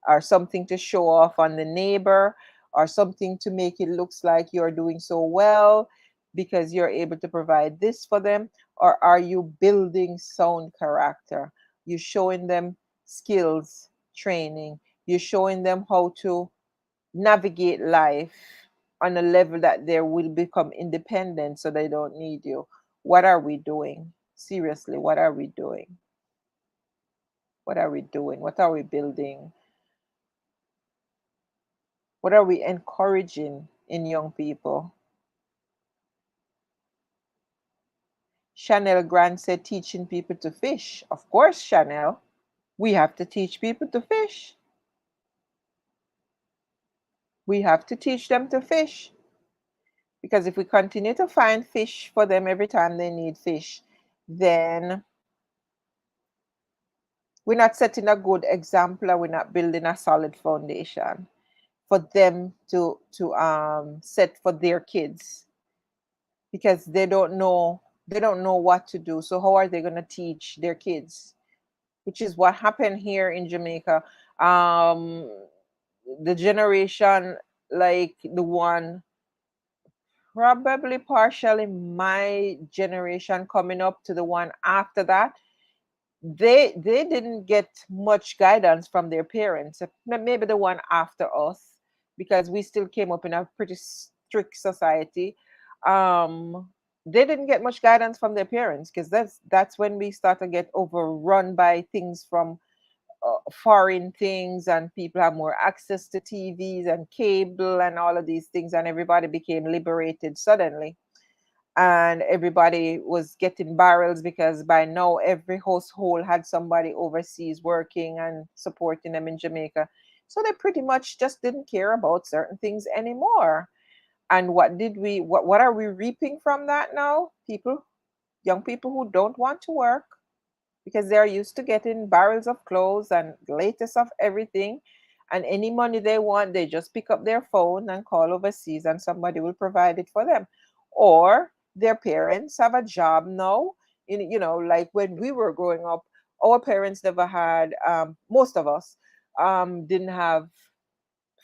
S2: or something to show off on the neighbor, or something to make it looks like you're doing so well because you're able to provide this for them? Or are you building sound character? You showing them skills training, you showing them how to navigate life on a level that they will become independent so they don't need you? What are we doing? Seriously, what are we doing? What are we doing? What are we building? What are we encouraging in young people? Chanel Grant said teaching people to fish. Of course, Chanel, we have to teach people to fish. We have to teach them to fish. Because if we continue to find fish for them every time they need fish, then we're not setting a good example and we're not building a solid foundation for them to set for their kids, because they don't know what to do. So how are they going to teach their kids? Which is what happened here in Jamaica. um the generation, like the one, probably partially my generation coming up to the one after that, they didn't get much guidance from their parents. Maybe the one after us, because we still came up in a pretty strict society. um they didn't get much guidance from their parents, because that's when we start to get overrun by things from foreign things, and people have more access to TVs and cable and all of these things, and everybody became liberated suddenly, and everybody was getting barrels, because by now every household had somebody overseas working and supporting them in Jamaica. So they pretty much just didn't care about certain things anymore. And what are we reaping from that now? Young people who don't want to work, because they're used to getting barrels of clothes and latest of everything. And any money they want, they just pick up their phone and call overseas, and somebody will provide it for them. Or their parents have a job now. Like when we were growing up, our parents never had, most of us didn't have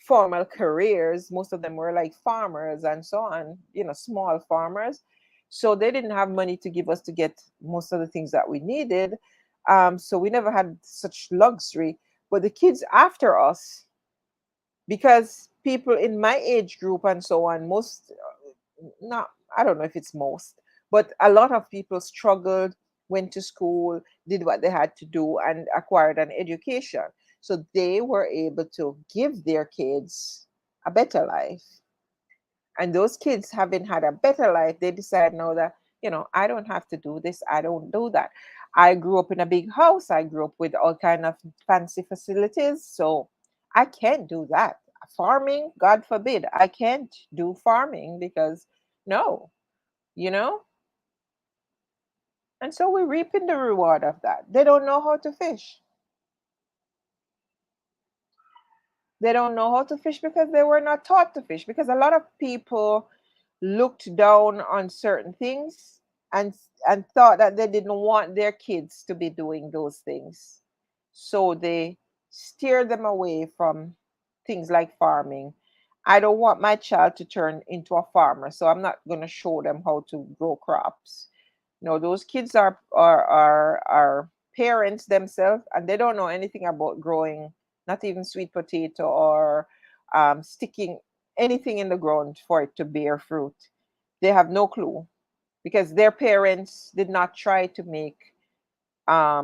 S2: formal careers. Most of them were like farmers and so on, small farmers. So they didn't have money to give us to get most of the things that we needed. So we never had such luxury. But the kids after us, because people in my age group and so on, not, I don't know if it's most, but a lot of people struggled, went to school, did what they had to do, and acquired an education. So they were able to give their kids a better life. And those kids, having had a better life, they decide now that, I don't have to do this, I don't do that. I grew up in a big house, I grew up with all kind of fancy facilities, so I can't do that. Farming, God forbid, I can't do farming, because no, you know and so we're reaping the reward of that. They don't know how to fish. They don't know how to fish because they were not taught to fish. Because a lot of people looked down on certain things, and thought that they didn't want their kids to be doing those things. So they steer them away from things like farming. I don't want my child to turn into a farmer, so I'm not going to show them how to grow crops. No, those kids are parents themselves, and they don't know anything about growing, not even sweet potato, or sticking anything in the ground for it to bear fruit. They have no clue, because their parents did not try to make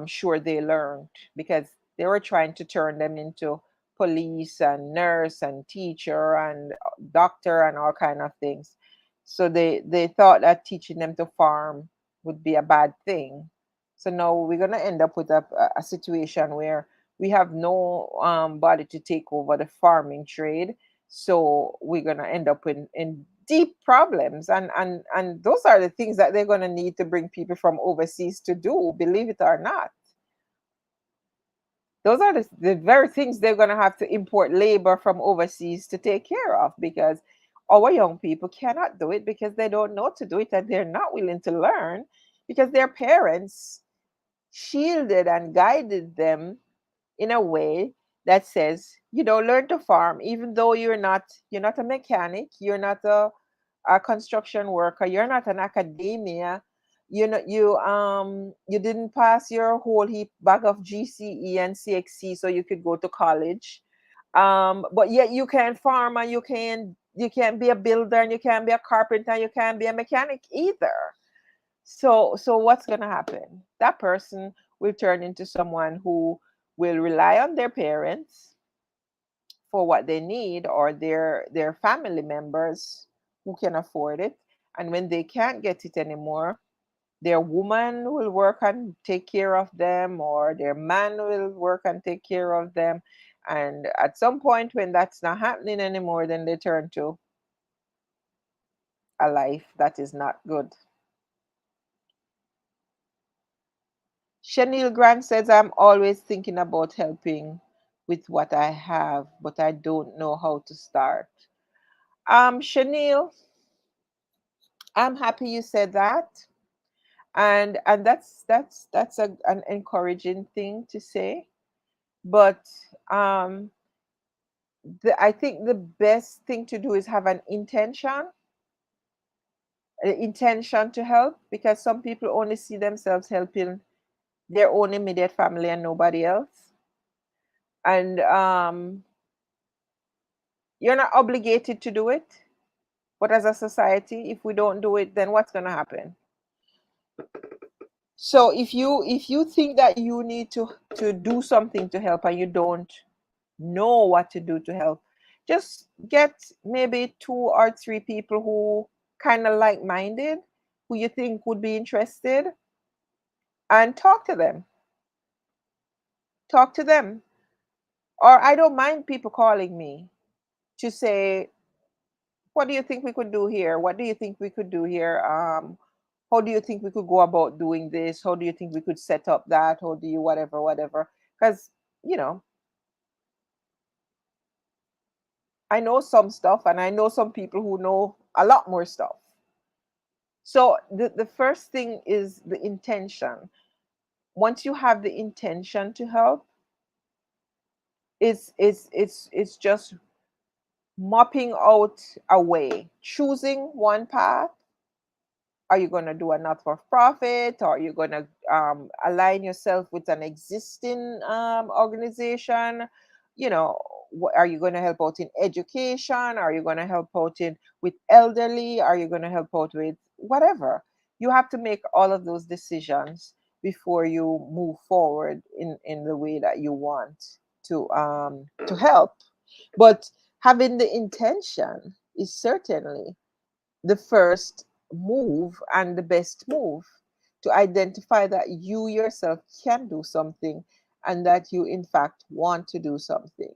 S2: sure they learned, because they were trying to turn them into police and nurse and teacher and doctor and all kind of things. So they thought that teaching them to farm would be a bad thing. So now we're going to end up with a situation where we have no body to take over the farming trade. So we're going to end up in deep problems, and those are the things that they're going to need to bring people from overseas to do, believe it or not. Those are the very things they're going to have to import labor from overseas to take care of, because our young people cannot do it, because they don't know to do it, and they're not willing to learn, because their parents shielded and guided them in a way that says, learn to farm, even though you're not a mechanic, you're not a construction worker, you're not an academia, you didn't pass your whole heap bag of GCE and CXC so you could go to college. But yet you can farm, and you can't be a builder, and you can't be a carpenter, and you can't be a mechanic either. So what's going to happen? That person will turn into someone who will rely on their parents for what they need, or their family members who can afford it. And when they can't get it anymore, their woman will work and take care of them, or their man will work and take care of them. And at some point, when that's not happening anymore, then they turn to a life that is not good. Chanel Grant says, I'm always thinking about helping with what I have, but I don't know how to start. Chanel, I'm happy you said that. And that's an encouraging thing to say. But um, I think the best thing to do is have an intention to help, because some people only see themselves helping their own immediate family and nobody else. And you're not obligated to do it. But as a society, if we don't do it, then what's going to happen? So if you think that you need to do something to help and you don't know what to do to help, just get maybe two or three people who kind of like-minded, who you think would be interested, and talk to them. Or I don't mind people calling me to say, what do you think we could do here? What do you think we could do here? How do you think we could go about doing this? How do you think we could set up that? How do you whatever? Because, you know, I know some stuff, and I know some people who know a lot more stuff. So the first thing is the intention. Once you have the intention to help, it's just mopping out a way, choosing one path. Are you going to do a not for profit? Or are you going to align yourself with an existing organization? You know, are you going to help out in education? Are you going to help out in with elderly? Are you going to help out with whatever? You have to make all of those decisions before you move forward in the way that you want to help. But having the intention is certainly the first move and the best move, to identify that you yourself can do something, and that you in fact want to do something.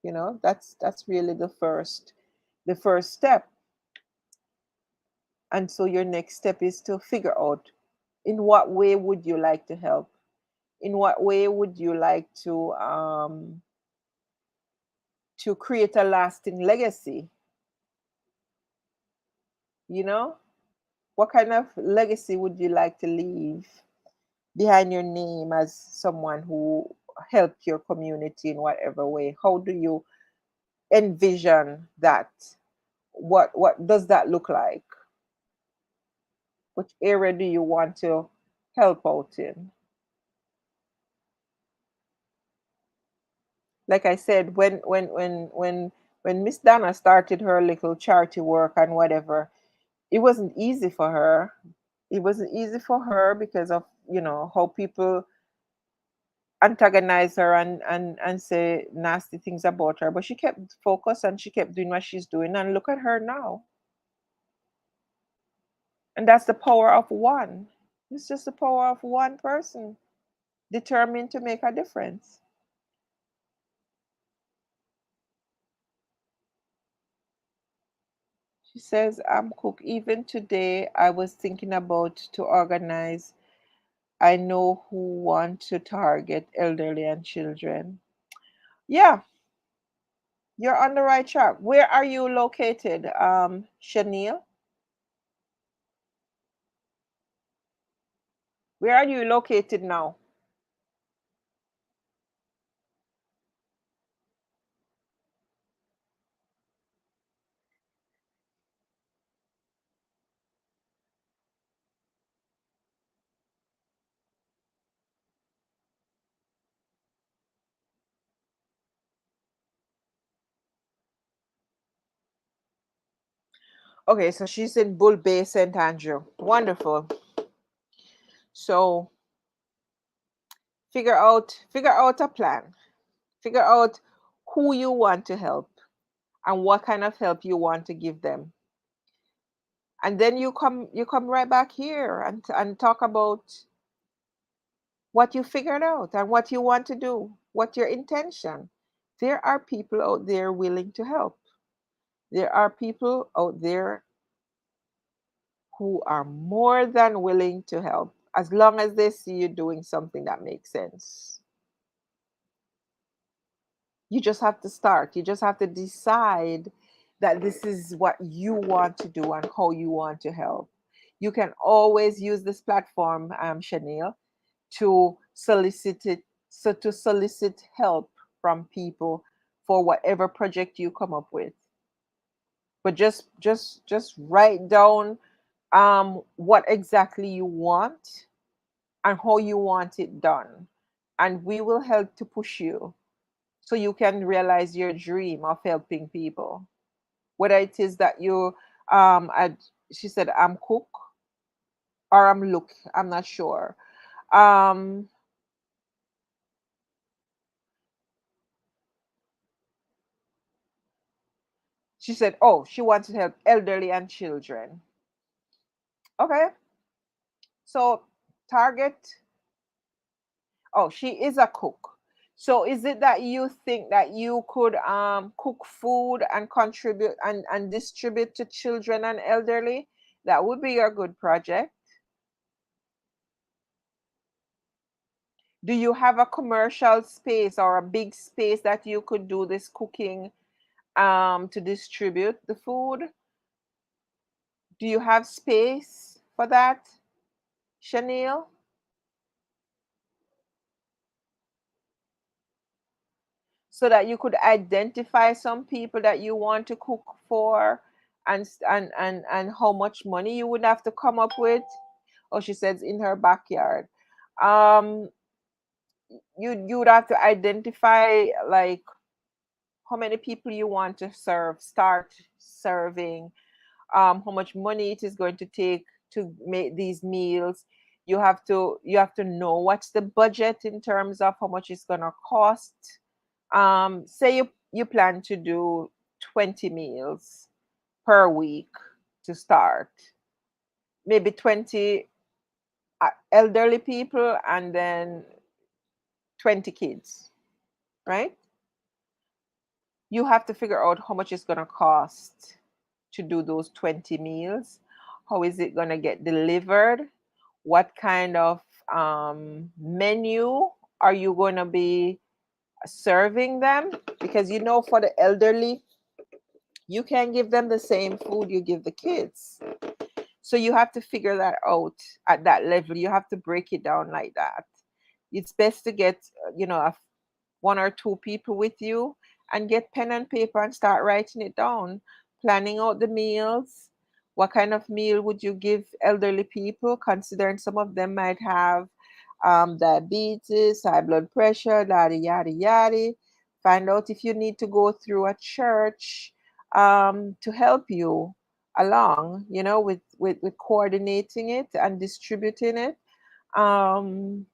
S2: That's really the first step. And so your next step is to figure out, in what way would you like to help, in what way would you like to create a lasting legacy. you know what kind of legacy would you like to leave behind your name as someone who helped your community in whatever way? How do you envision that? What does that look like? Which area do you want to help out in? Like I said, when Miss Donna started her little charity work and whatever, it wasn't easy for her. It wasn't easy for her because of how people antagonize her and say nasty things about her, but she kept focused and she kept doing what she's doing, and look at her now. And that's the power of one. It's just the power of one person determined to make a difference. She says, I'm Cook. Even today I was thinking about to organize. I know who want to target elderly and children. Yeah, you're on the right track. Where are you located, Chanel? Where are you located now? Okay, so she's in Bull Bay, St. Andrew. Wonderful. So figure out a plan. Figure out who you want to help and what kind of help you want to give them. And then you come right back here and talk about what you figured out and what you want to do, what your intention. There are people out there willing to help. There are people out there who are more than willing to help as long as they see you doing something that makes sense. You just have to start. You just have to decide that this is what you want to do and how you want to help. You can always use this platform, Chanel, to solicit help from people for whatever project you come up with. But just write down what exactly you want and how you want it done, and we will help to push you so you can realize your dream of helping people. Whether it is that you she said I'm cook or I'm look, I'm not sure. Um, she said, oh, she wants to help elderly and children. Okay, so target. Oh, she is a cook. So is it that you think that you could cook food and contribute and distribute to children and elderly? That would be a good project. Do you have a commercial space or a big space that you could do this cooking to distribute the food? Do you have space for that, Chanel? So that you could identify some people that you want to cook for and how much money you would have to come up with. Oh, she says in her backyard. Um, you would have to identify like how many people you want to serve, start serving, how much money it is going to take to make these meals. You have to know what's the budget in terms of how much it's gonna cost. Say you plan to do 20 meals per week to start, maybe 20 elderly people and then 20 kids, right? You have to figure out how much it's going to cost to do those 20 meals. How is it going to get delivered? What kind of menu are you going to be serving them? Because for the elderly, you can't give them the same food you give the kids. So you have to figure that out at that level. You have to break it down like that. It's best to get, one or two people with you and get pen and paper and start writing it down, planning out the meals. What kind of meal would you give elderly people, considering some of them might have diabetes, high blood pressure, yada, yada, yada. Find out if you need to go through a church to help you along, with coordinating it and distributing it. Um,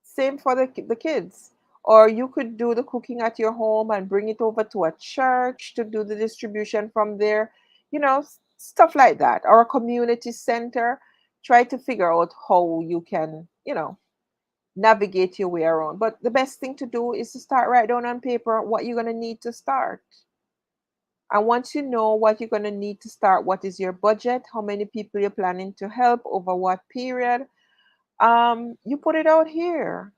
S2: Same for the kids. Or you could do the cooking at your home and bring it over to a church to do the distribution from there, stuff like that. Or a community center. Try to figure out how you can, navigate your way around. But the best thing to do is to start right down on paper what you're going to need to start. And once you know what you're going to need to start, what is your budget, how many people you're planning to help over what period, you put it out here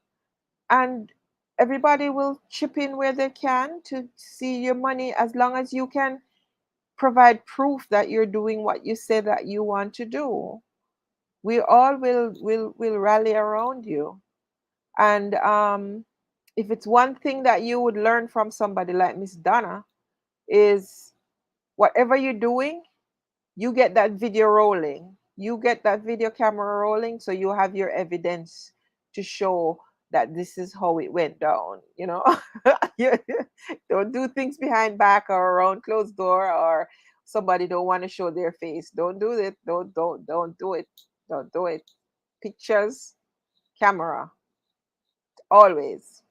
S2: and everybody will chip in where they can to see your money as long as you can provide proof that you're doing what you say that you want to do. We all will rally around you. And if it's one thing that you would learn from somebody like Miss Donna is whatever you're doing, you get that video rolling. You get that video camera rolling so you have your evidence to show that this is how it went down. You don't do things behind back or around closed door, or somebody don't want to show their face. Don't do it. Don't do it. Don't do it. Pictures, camera. Always.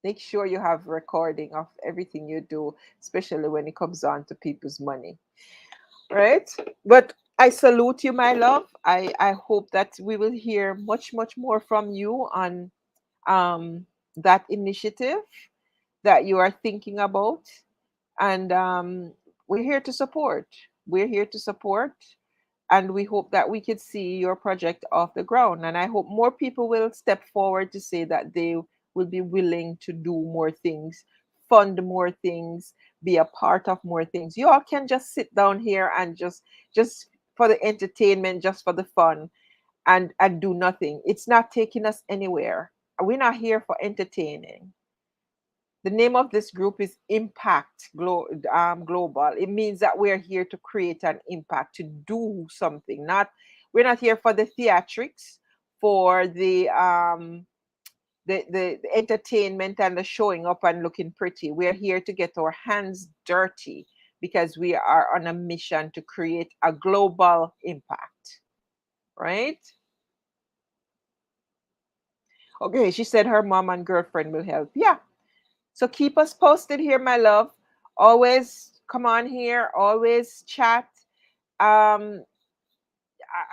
S2: Make sure you have recording of everything you do, especially when it comes on to people's money. Right? But I salute you, my love. I hope that we will hear much, much more from you on um, that initiative that you are thinking about. And we're here to support. We're here to support. And we hope that we could see your project off the ground. And I hope more people will step forward to say that they will be willing to do more things, fund more things, be a part of more things. You all can just sit down here and just for the entertainment, just for the fun, and do nothing. It's not taking us anywhere. We're not here for entertaining. The name of this group is Global. It means that we're here to create an impact, to do something. Not We're not here for the theatrics, for the entertainment and the showing up and looking pretty. We're here to get our hands dirty because we are on a mission to create a global impact. Right? Okay, she said her mom and girlfriend will help. Yeah. So keep us posted here, my love. Always come on here, always chat. Um,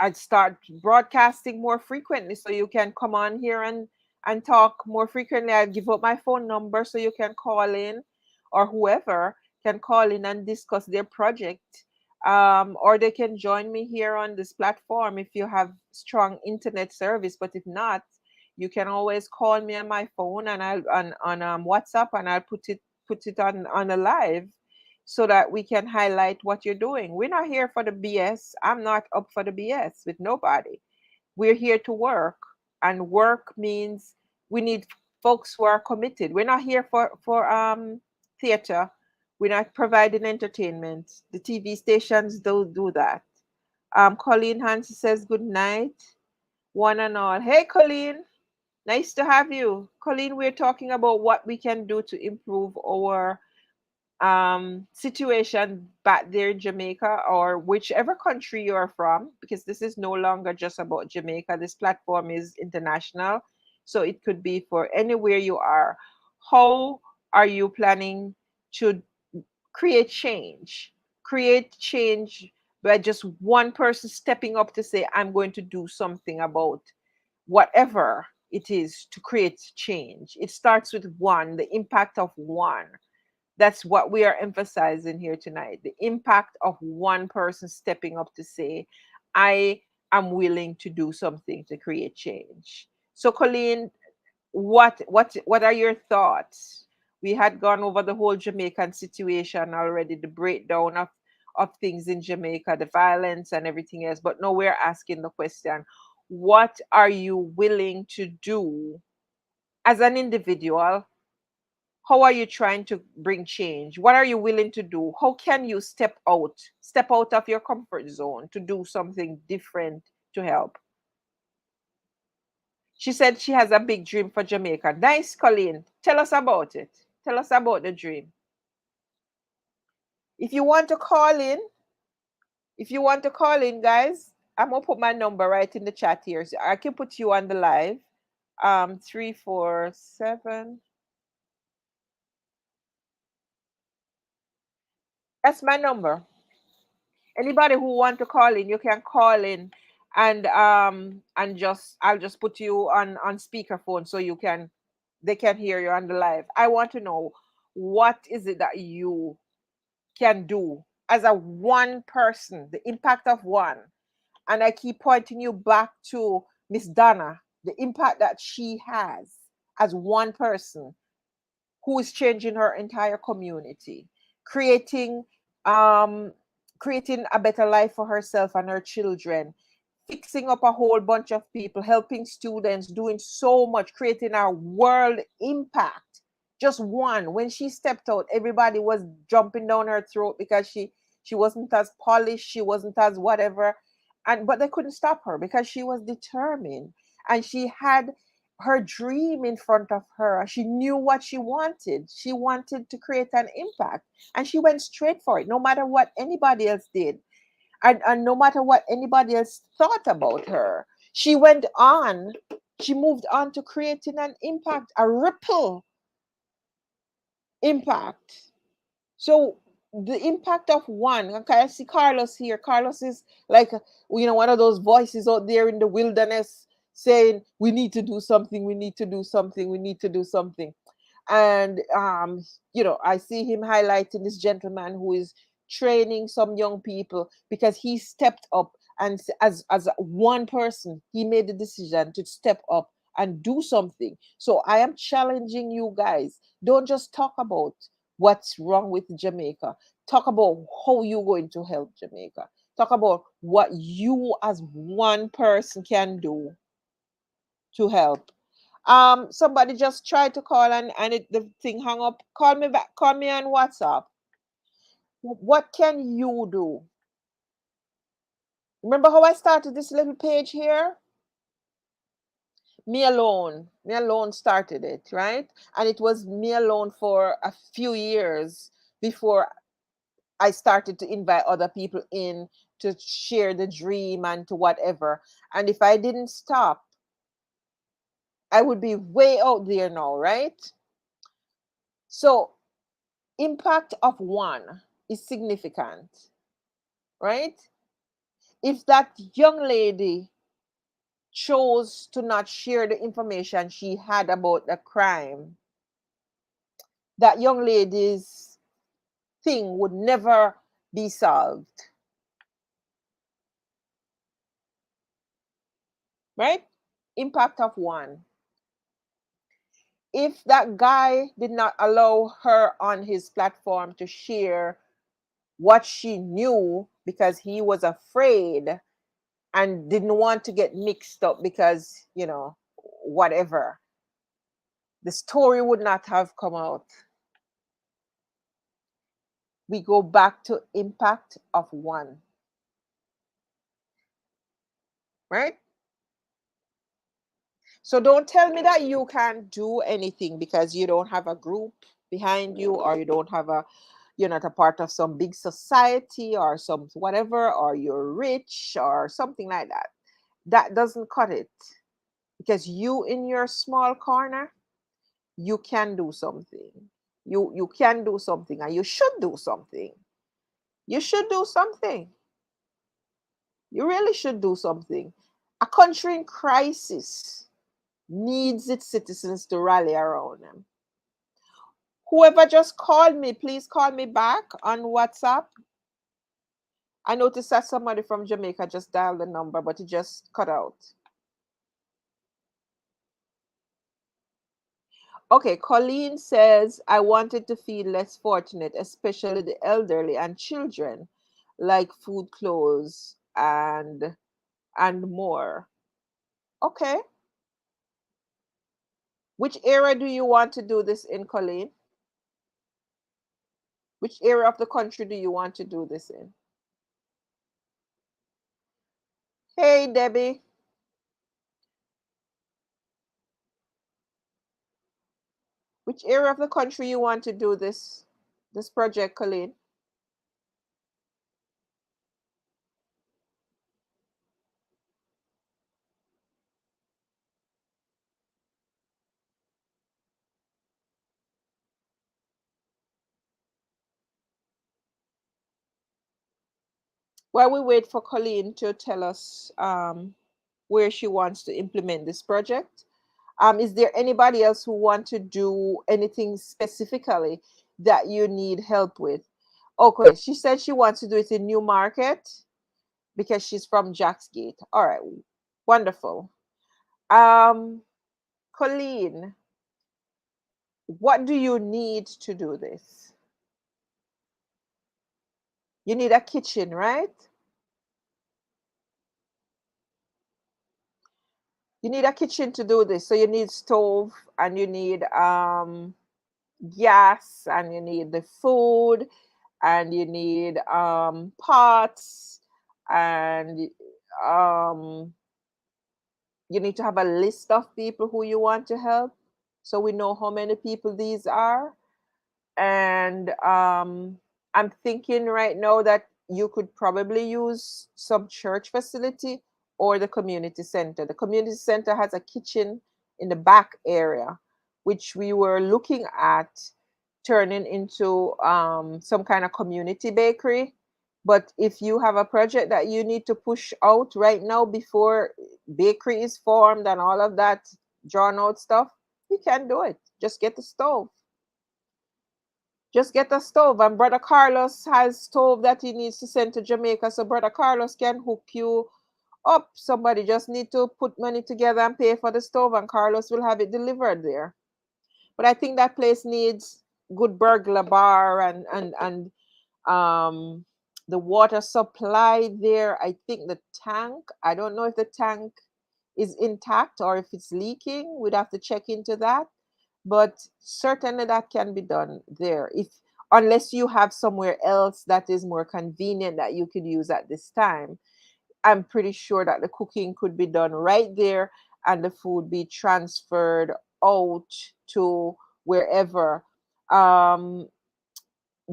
S2: I'd start broadcasting more frequently so you can come on here and talk more frequently. I'll give up my phone number so you can call in, or whoever can call in and discuss their project. Or they can join me here on this platform if you have strong internet service. But if not, you can always call me on my phone and I'll on WhatsApp, and I'll put it on a live so that we can highlight what you're doing. We're not here for the BS. I'm not up for the BS with nobody. We're here to work, and work means we need folks who are committed. We're not here for theater. We're not providing entertainment. The TV stations don't do that. Colleen Hansen says good night, one and all. Hey, Colleen, nice to have you. Colleen, we're talking about what we can do to improve our situation back there in Jamaica or whichever country you are from, because this is no longer just about Jamaica. This platform is international, so it could be for anywhere you are. How are you planning to create change? Create change by just one person stepping up to say, I'm going to do something about whatever it is to create change. It starts with one, the impact of one. That's what we are emphasizing here tonight, the impact of one person stepping up to say, I am willing to do something to create change. So, Colleen, what are your thoughts? We had gone over the whole Jamaican situation already, the breakdown of things in Jamaica, the violence and everything else, but now we're asking the question, what are you willing to do as an individual? How are you trying to bring change? What are you willing to do? How can you step out of your comfort zone to do something different to help? She said she has a big dream for Jamaica. Nice, Colleen. Tell us about it. Tell us about the dream. If you want to call in, guys, I'm gonna put my number right in the chat here. So I can put you on the live. 347. That's my number. Anybody who want to call in, you can call in, and just I'll just put you on speakerphone so you can they can hear you on the live. I want to know, what is it that you can do as a one person, the impact of one. And I keep pointing you back to Miss Donna, the impact that she has as one person who is changing her entire community, creating um, creating a better life for herself and her children, fixing up a whole bunch of people, helping students, doing so much, creating a world impact. Just one. When she stepped out, everybody was jumping down her throat because she wasn't as polished, she wasn't as whatever, and but they couldn't stop her because she was determined and she had her dream in front of her. She knew what she wanted. She wanted to create an impact, and she went straight for it, no matter what anybody else did, and no matter what anybody else thought about her. She went on She moved on to creating an impact, a ripple impact. So the impact of one. Okay, I see Carlos here. Carlos is like, one of those voices out there in the wilderness saying, "We need to do something. We need to do something. We need to do something." And I see him highlighting this gentleman who is training some young people because he stepped up, and as one person he made the decision to step up and do something. So I am challenging you guys, don't just talk about what's wrong with Jamaica. Talk about how you're going to help Jamaica. Talk about what you as one person can do to help. Somebody just tried to call, and the thing hung up. Call me back. Call me on WhatsApp. What can you do? Remember how I started this little page here? Me alone started it, right? And it was me alone for a few years before I started to invite other people in to share the dream and to whatever. And if I didn't stop, I would be way out there now, right? So impact of one is significant, right? If that young lady chose to not share the information she had about the crime, that young lady's thing would never be solved, right? Impact of one. If that guy did not allow her on his platform to share what she knew because he was afraid and didn't want to get mixed up because, whatever, the story would not have come out. We go back to impact of one, right? So don't tell me that you can't do anything because you don't have a group behind you, or you don't have you're not a part of some big society or some whatever, or you're rich or something like that. That doesn't cut it, because you in your small corner, you can do something. You can do something, and you should do something. You should do something. You really should do something. A country in crisis needs its citizens to rally around them. Whoever just called me, please call me back on WhatsApp. I noticed that somebody from Jamaica just dialed the number, but it just cut out. Okay, Colleen says, I wanted to feel less fortunate, especially the elderly and children, like food, clothes, and more. Okay. Which area do you want to do this in, Colleen? Which area of the country do you want to do this in? Hey, Debbie. Which area of the country you want to do this project, Colleen? While we wait for Colleen to tell us where she wants to implement this project, is there anybody else who want to do anything specifically that you need help with? Okay, she said she wants to do it in Newmarket because she's from Jack's Gate. All right, wonderful. Colleen, what do you need to do this? You need a kitchen, right? You need a kitchen to do this. So you need stove, and you need gas, and you need the food, and you need pots, and um you need to have a list of people who you want to help, so we know how many people these are. And I'm thinking right now that you could probably use some church facility or the community center. The community center has a kitchen in the back area, which we were looking at turning into some kind of community bakery. But if you have a project that you need to push out right now before bakery is formed and all of that drawn out stuff, you can do it. Just get the stove. Just get a stove. And Brother Carlos has stove that he needs to send to Jamaica. So Brother Carlos can hook you up. Somebody just need to put money together and pay for the stove, and Carlos will have it delivered there. But I think that place needs good burglar bar and um the water supply there. I think the tank, I don't know if the tank is intact or if it's leaking. We'd have to check into that. But certainly that can be done there, if unless you have somewhere else that is more convenient that you could use at this time. I'm pretty sure that the cooking could be done right there and the food be transferred out to wherever. Um,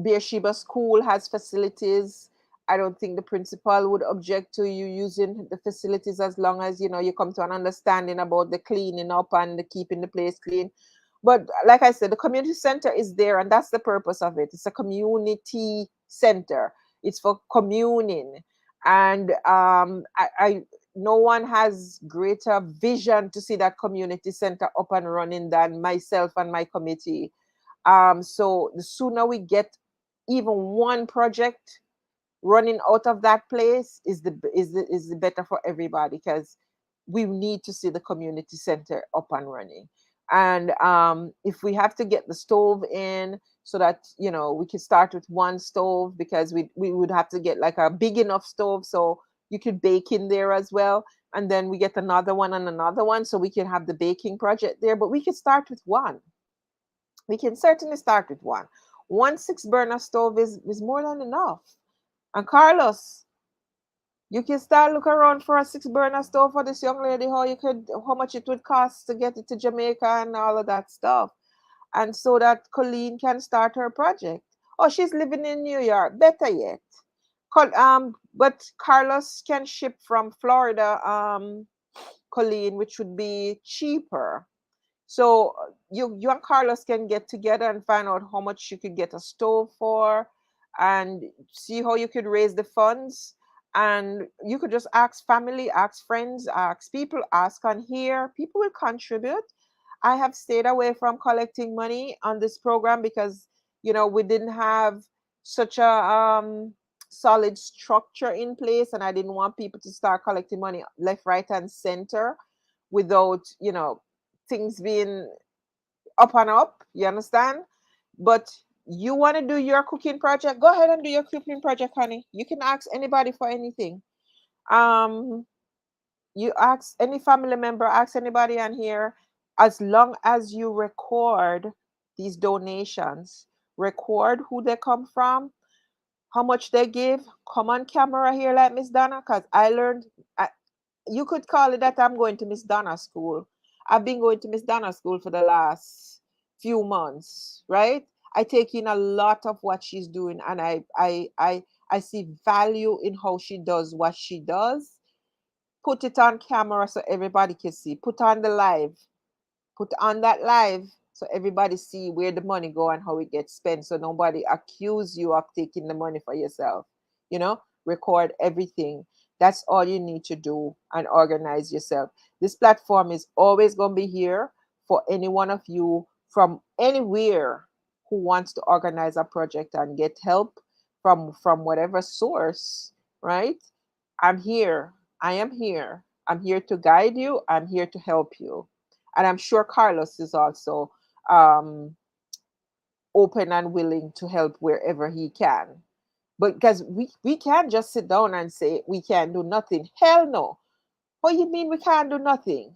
S2: Beersheba School has facilities. I don't think the principal would object to you using the facilities as long as you come to an understanding about the cleaning up and the keeping the place clean. But like I said, the community center is there, and that's the purpose of it. It's a community center. It's for communing, and no one has greater vision to see that community center up and running than myself and my committee. So the sooner we get even one project running out of that place is the better for everybody, because we need to see the community center up and running. And if we have to get the stove in so that we can start with one stove, because we would have to get like a big enough stove so you could bake in there as well, and then we get another one and another one so we can have the baking project there. But we could start with one. We can certainly start with one. One 6 burner stove is more than enough. And Carlos, you can start look around for a 6 burner stove for this young lady, how much it would cost to get it to Jamaica and all of that stuff. And so that Colleen can start her project. Oh, she's living in New York. Better yet. But Carlos can ship from Florida, Colleen, which would be cheaper. So you and Carlos can get together and find out how much you could get a stove for, and see how you could raise the funds. And you could just ask family, ask friends, ask people, ask on here. People will contribute. I have stayed away from collecting money on this program because we didn't have such a solid structure in place, and I didn't want people to start collecting money left, right, and center without things being up and up. You understand? But you want to do your cooking project, go ahead and do your cooking project, honey. You can ask anybody for anything. Um, you ask any family member, ask anybody on here, as long as you record these donations, record who they come from, how much they give, come on camera here like Miss Donna, because I learned, you could call it that I'm going to Miss Donna school. I've been going to Miss Donna school for the last few months, right? I take in a lot of what she's doing, and I see value in how she does what she does. Put it on camera so everybody can see. Put on the live. Put on that live so everybody see where the money go and how it gets spent, so nobody accuse you of taking the money for yourself. Record everything. That's all you need to do, and organize yourself. This platform is always going to be here for any one of you from anywhere who wants to organize a project and get help from whatever source, right? I'm here. I am here. I'm here to guide you. I'm here to help you. And I'm sure Carlos is also um, open and willing to help wherever he can. But because we can't just sit down and say we can't do nothing. Hell no. What you mean we can't do nothing?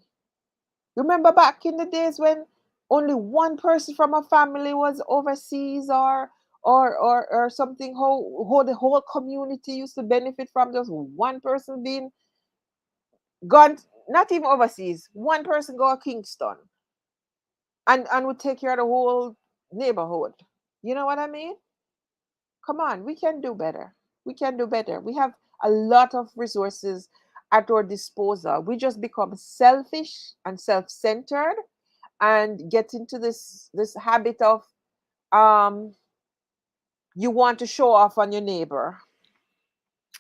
S2: Remember back in the days when only one person from a family was overseas, or something, how the whole community used to benefit from just one person being gone, not even overseas, one person go to Kingston and would take care of the whole neighborhood. You know what I mean? Come on, we can do better. We can do better. We have a lot of resources. at our disposal. We just become selfish and self-centered and get into this habit of um you want to show off on your neighbor.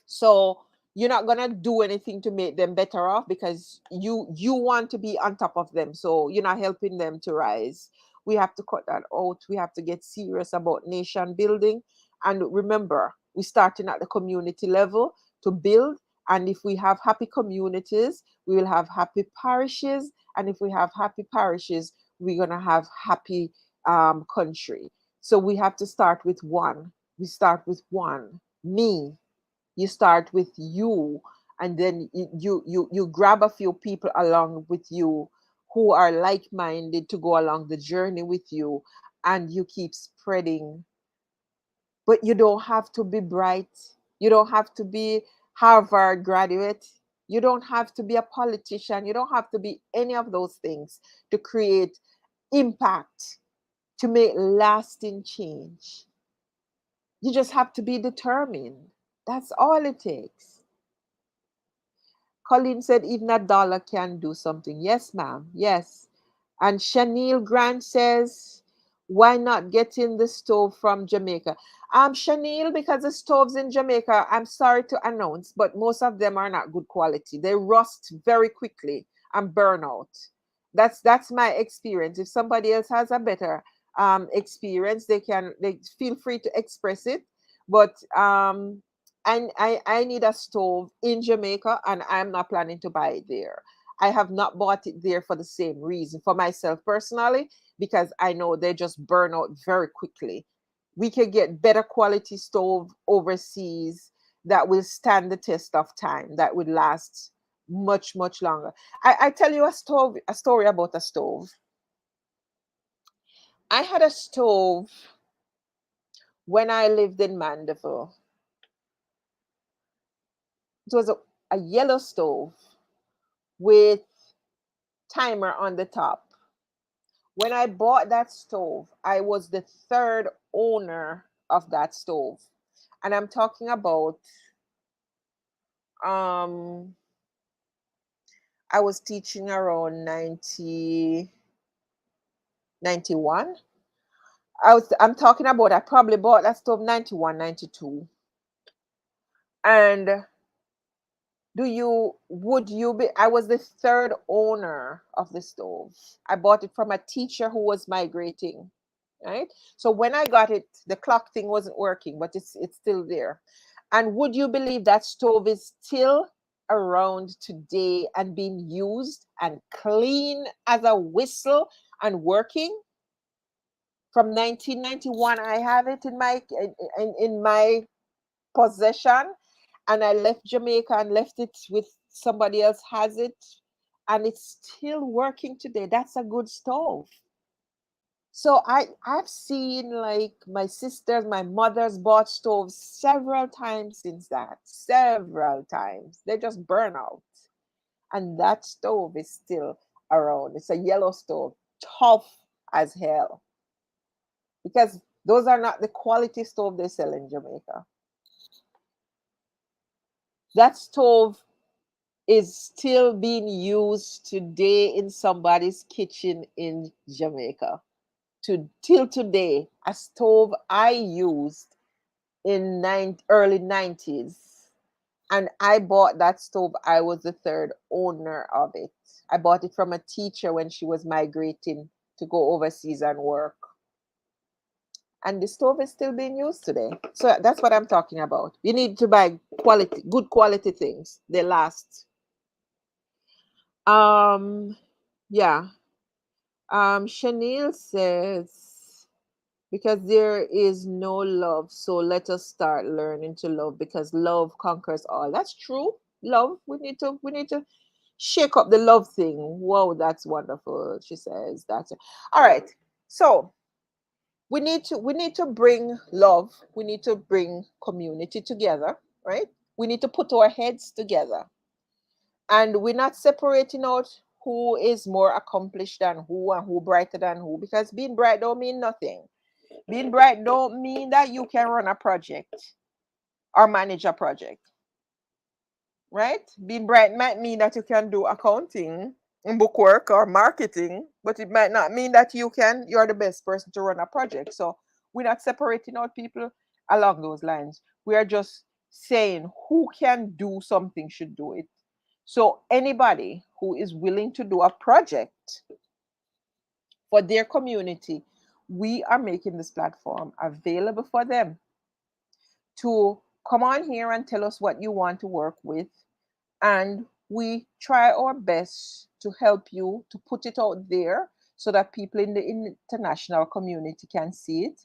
S2: So you're not gonna do anything to make them better off because you want to be on top of them. So you're not helping them to rise. We have to cut that out. We have to get serious about nation building. And remember, we're starting at the community level to build. And if we have happy communities, we will have happy parishes. And if we have happy parishes, we're gonna have happy country. So we have to start with one. We start with one. Me, you start with you, and then you grab a few people along with you who are like-minded to go along the journey with you, and you keep spreading. But you don't have to be bright, you don't have to be Harvard graduate, you don't have to be a politician, you don't have to be any of those things to create impact, to make lasting change. You just have to be determined. That's all it takes. Colleen said, even a dollar can do something. Yes, ma'am. Yes. And Chanel Grant says, why not getting the stove from Jamaica? Chanel, because the stoves in Jamaica, I'm sorry to announce, but most of them are not good quality. They rust very quickly and burn out. That's my experience. If somebody else has a better experience, they feel free to express it. But and I need a stove in Jamaica, and I'm not planning to buy it there. I have not bought it there for the same reason, for myself personally, because I know they just burn out very quickly. We could get better quality stove overseas that will stand the test of time, that would last much, much longer. I tell you a story about a stove. I had a stove when I lived in Mandeville. It was a yellow stove with timer on the top. When I bought that stove, I was the third owner of that stove. And I'm talking about um I was teaching around 91. I'm talking about I probably bought that stove 91, 92. And would you be I was the third owner of the stove. I bought it from a teacher who was migrating, right? So when I got it, the clock thing wasn't working, but it's still there. And would you believe that stove is still around today and being used and clean as a whistle and working? From 1991, I have it in my possession, and I left Jamaica and left it with somebody else has it, and it's still working today. That's a good stove. So I've seen like my sisters, my mother's bought stoves several times since that. Several times. They just burn out. And that stove is still around. It's a yellow stove, tough as hell. Because those are not the quality stove they sell in Jamaica. That stove is still being used today in somebody's kitchen in Jamaica. Till today, a stove I used in early 90s, and I bought that stove. I was the third owner of it. I bought it from a teacher when she was migrating to go overseas and work. And the stove is still being used today. So that's what I'm talking about. You need to buy good quality things. They last. Um, yeah. Chanel says, because there is no love, so let us start learning to love because love conquers all. That's true. Love. We need to shake up the love thing. Whoa, that's wonderful. She says that's all right. So we need to bring love. We need to bring community together, right? We need to put our heads together, and we're not separating out who is more accomplished than who and who brighter than who, because being bright don't mean nothing. Being bright don't mean that you can run a project or manage a project. right? Being bright might mean that you can do accounting and book work or marketing, but it might not mean that you're the best person to run a project. So we're not separating out people along those lines. We are just saying who can do something should do it. So anybody who is willing to do a project for their community, we are making this platform available for them to come on here and tell us what you want to work with. And we try our best to help you to put it out there so that people in the international community can see it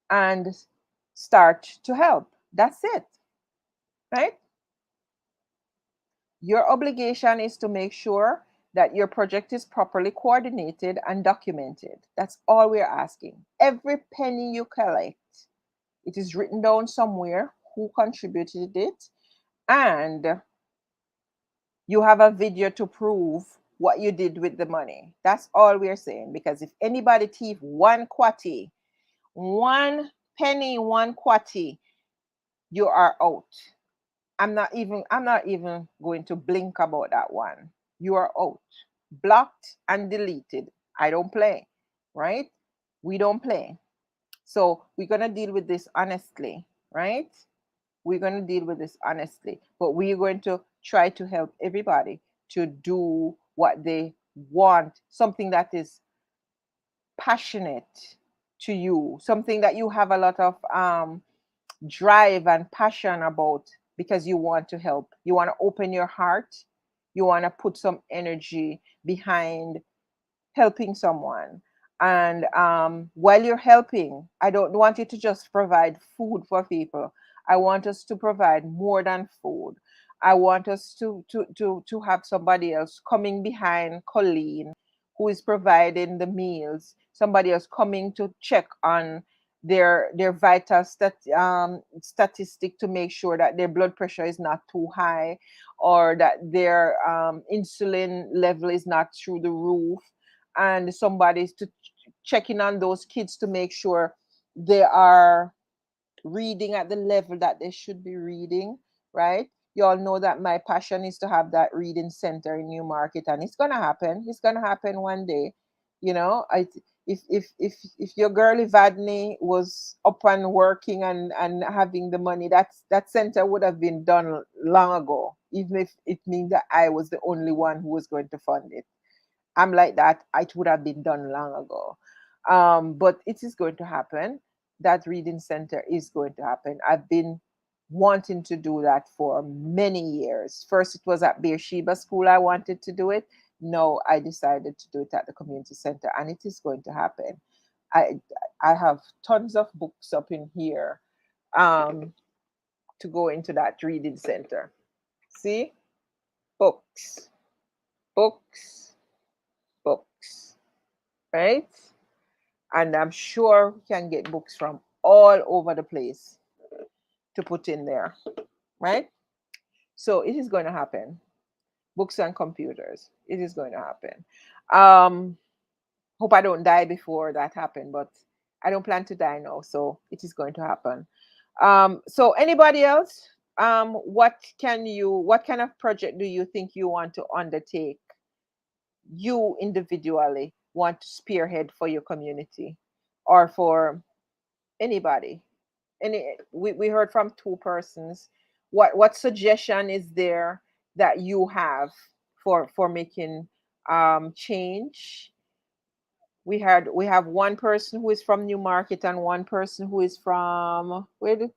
S2: and start to help. That's it, right? Your obligation is to make sure that your project is properly coordinated and documented. That's all we're asking. Every penny you collect, it is written down somewhere who contributed it, and you have a video to prove what you did with the money. That's all we're saying. Because if anybody thief one kwati, one penny, one kwati, you are out. I'm not even going to blink about that one. You are out. Blocked and deleted. I don't play, right? We don't play. So we're gonna deal with this honestly, right? We're going to deal with this honestly, but we're going to try to help everybody to do what they want, something that is passionate to you, something that you have a lot of drive and passion about because you want to help. You want to open your heart. You want to put some energy behind helping someone. And while you're helping, I don't want you to just provide food for people. I want us to provide more than food. I want us to have somebody else coming behind Colleen who is providing the meals, somebody else coming to check on their vital statistic to make sure that their blood pressure is not too high or that their insulin level is not through the roof, and somebody's to checking on those kids to make sure they are reading at the level that they should be reading, right? You all know that my passion is to have that reading center in Newmarket, and it's gonna happen. It's gonna happen one day. You know, if your girl Evadne was up and working and having the money, that center would have been done long ago, even if it means that I was the only one who was going to fund it. I'm like that. It would have been done long ago. But it is going to happen. That reading center is going to happen. I've been wanting to do that for many years. First, it was at Beersheba School. I wanted to do it. No, I decided to do it at the community center, and it is going to happen. I I have tons of books up in here um, to go into that reading center. See, books, books, books, right? And I'm sure we can get books from all over the place to put in there, right? So it is going to happen. Books and computers. It is going to happen. Um, Hope I don't die before that happen, but I don't plan to die now, so it is going to happen. So anybody else? What kind of project do you think you want to undertake? You individually want to spearhead for your community or for anybody? We heard from two persons. What suggestion is there that you have for making change? We have one person who is from Newmarket and one person who is from, where did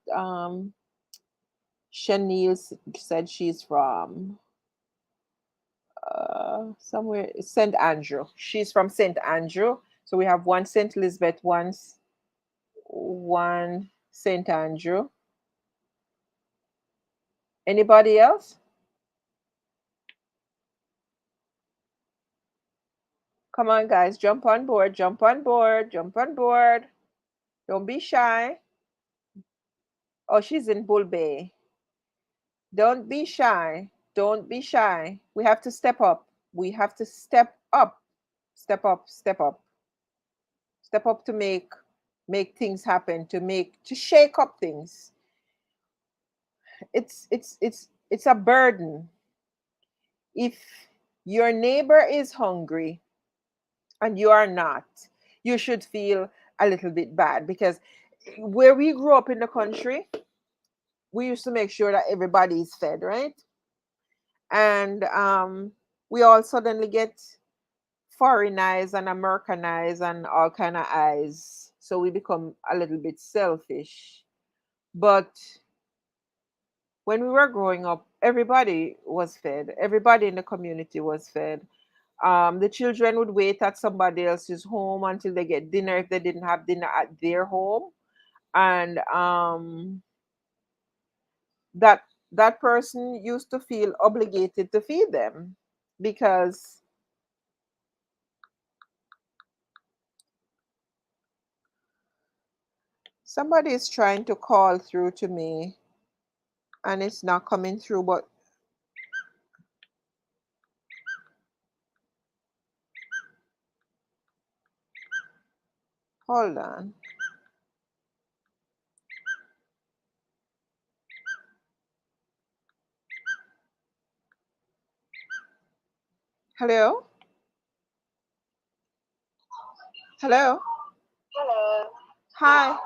S2: Shanice said she's from, somewhere St. Andrew. She's from St. Andrew. So we have one St. Elizabeth, one St. Andrew. Anybody else? Come on, guys, jump on board, jump on board, jump on board. Don't be shy. Oh, she's in Bull Bay. Don't be shy. Don't be shy. We have to step up. We have to step up. Step up, step up. Step up to make things happen, to shake up things. It's It's a burden. If your neighbor is hungry and you are not, you should feel a little bit bad, because where we grew up in the country, we used to make sure that everybody is fed, right? And we all suddenly get foreignized and Americanized and all kind of eyes, so we become a little bit selfish. But when we were growing up, everybody was fed. Everybody in the community was fed. The children would wait at somebody else's home until they get dinner if they didn't have dinner at their home, and that that person used to feel obligated to feed them, because somebody is trying to call through to me and it's not coming through. But hold on. Hello? Hello?
S3: Hello.
S2: Hi.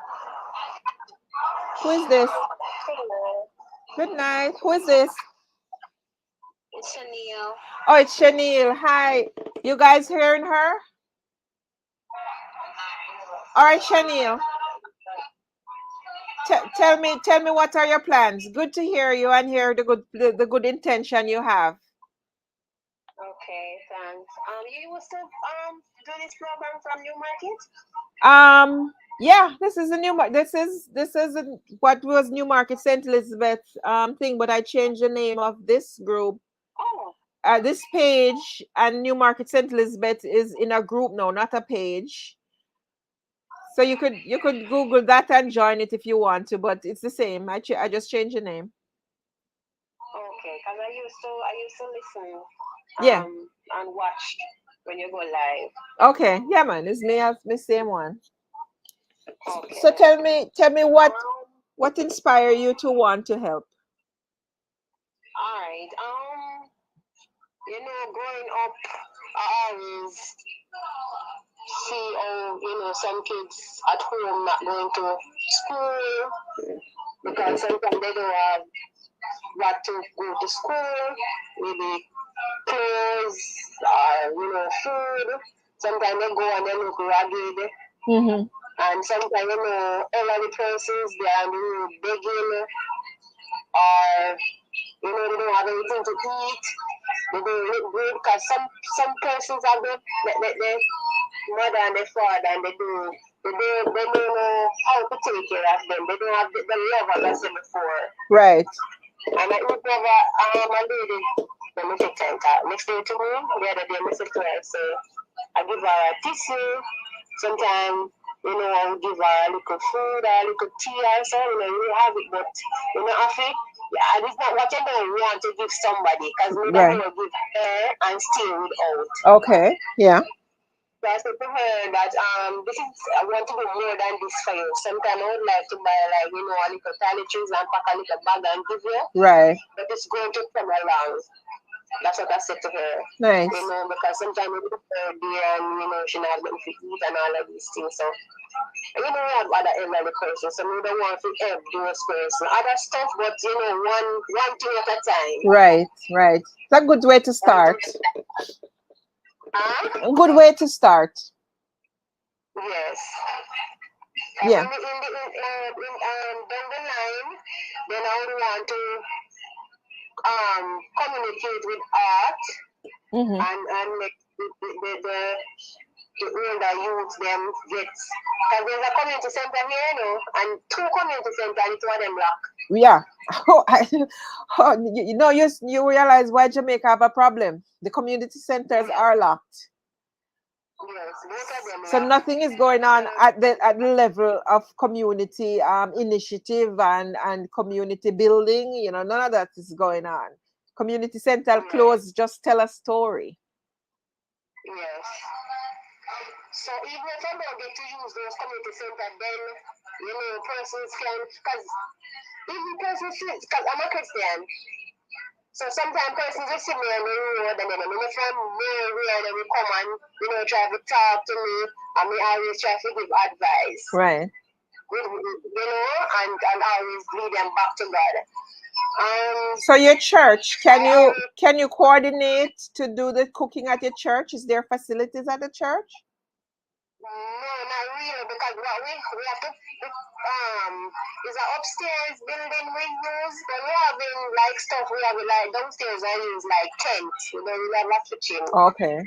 S2: Who is this?
S3: Hello.
S2: Good night. Who is this?
S3: It's Chanel.
S2: Oh, it's Chanel. Hi. You guys hearing her? All right, Chanel. Tell me what are your plans? Good to hear you and hear the good intention you have.
S3: Okay, thanks. You was to do this program from Newmarket?
S2: Yeah, this is a what was Newmarket St. Elizabeth thing, but I changed the name of this group.
S3: Oh,
S2: This page and Newmarket St. Elizabeth is in a group now, not a page. So you could Google that and join it if you want to, but it's the same. I just changed the name.
S3: okay. Cause I used to listen
S2: Yeah.
S3: and watch when you go live.
S2: Okay. Yeah, man. It's me same one. So
S3: Okay.
S2: tell me what inspired you to want to help?
S3: All right. Growing up, I always see some kids at home not going to school because sometimes they don't have what to go to school, maybe clothes or food. Sometimes they go and they look ragged,
S2: Mm-hmm.
S3: and sometimes elderly persons they are begging, or they don't have anything to eat. They don't look good because some persons have the mother and the father, and they don't know how to take care of them. They don't have the love as I said before.
S2: Right.
S3: And I remember a lady, let me take time next day to me, the other day, I said to her, so I give her a tissue. Sometimes, I would give her a little food, a little tea or so, you have it, but, I think, and it's not what you don't want to give somebody, because we don't
S2: Right.
S3: want to give her and stay without.
S2: Okay. Yeah.
S3: So I said to her that this is I want to do more than this for you. Sometimes I would like to buy like a little toiletries and pack a little bag and give you,
S2: Right.
S3: but it's going to come along. That's what I said to her.
S2: Nice.
S3: Because sometimes we look her there and she not going to eat and all of these things. So we have other elderly persons, so we don't want to help those persons. Other stuff, but one thing at a time.
S2: Right. Right. It's a good way to start.
S3: Huh?
S2: A good way to start.
S3: Yes.
S2: Yeah.
S3: Down the line, then I would want to communicate with art
S2: Mm-hmm.
S3: and make the older youth them get. Because there's a community center here, and two community centers, and two of them lock.
S2: Yeah. You realize why Jamaica have a problem. The community centers are locked.
S3: Yes, both of them
S2: So
S3: lock.
S2: nothing is going on at the level of community initiative and community building. None of that is going on. Community center closed. Just tell a story.
S3: Yes. So even if I don't get to use those community center, then persons can, because even persons, because I'm a Christian, So sometimes persons will see me on the road, and then if I'm nowhere, they will come and try to talk to me, and me always try to give advice.
S2: Right.
S3: And always lead them back to God.
S2: So your church, can you coordinate to do the cooking at your church? Is there facilities at the church?
S3: No, not really, because what we have to is an upstairs building we use. But we having like stuff we have like downstairs I use like tent. We have a kitchen.
S2: Okay.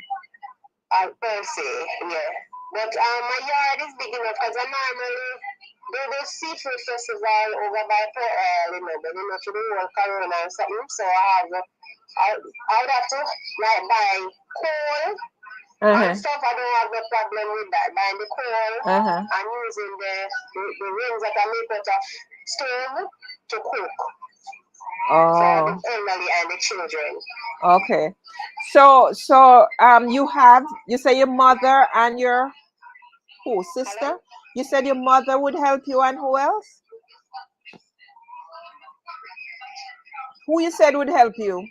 S3: Per se, yeah. But my yard is big enough because I normally do the seafood festival over by Port Oil, to the whole Corona or something. So I would have to like buy coal. And stuff, I don't have no problem with that. Buying the coal and using the rings that I make out of stone to cook for the elderly and the children.
S2: Okay. So you say your mother and your sister? Hello? You said your mother would help you, and who else? Who you said would help you?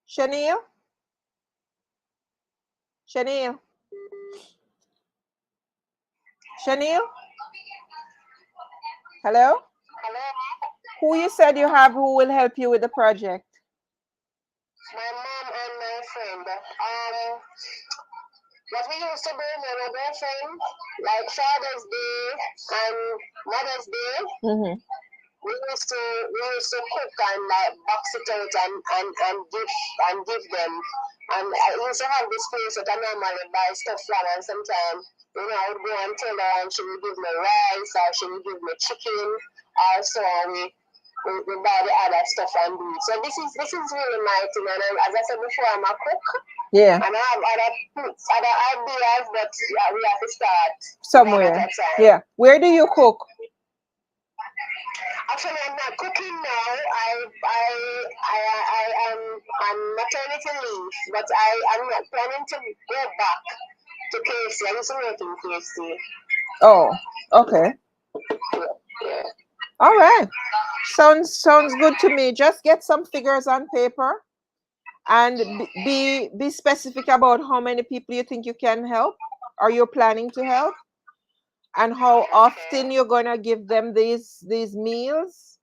S2: Shaniel? Shaniel? Hello?
S3: Hello?
S2: Who you said you have who will help you with the project?
S3: My mom and my friend. What we used to do with my girlfriend, like Father's Day and Mother's Day, we used to cook and like box it out and give them. And I used to have this place that I normally buy stuff from, and sometimes I would go and tell her, and she would give me rice or she would give me chicken. Also, we buy the other stuff and do it. So this is really my thing. And as I said before, I'm a cook.
S2: Yeah.
S3: And I have other ideas, but we have to start
S2: somewhere. Yeah. Where do you cook?
S3: Actually, I'm not cooking now. I'm maternity leave, but I'm not planning to go back to KFC. I used to work in KFC.
S2: Oh, okay.
S3: Yeah.
S2: All right. Sounds good to me. Just get some figures on paper and be specific about how many people you think you can help or you're planning to help, and how often you're gonna give them these meals.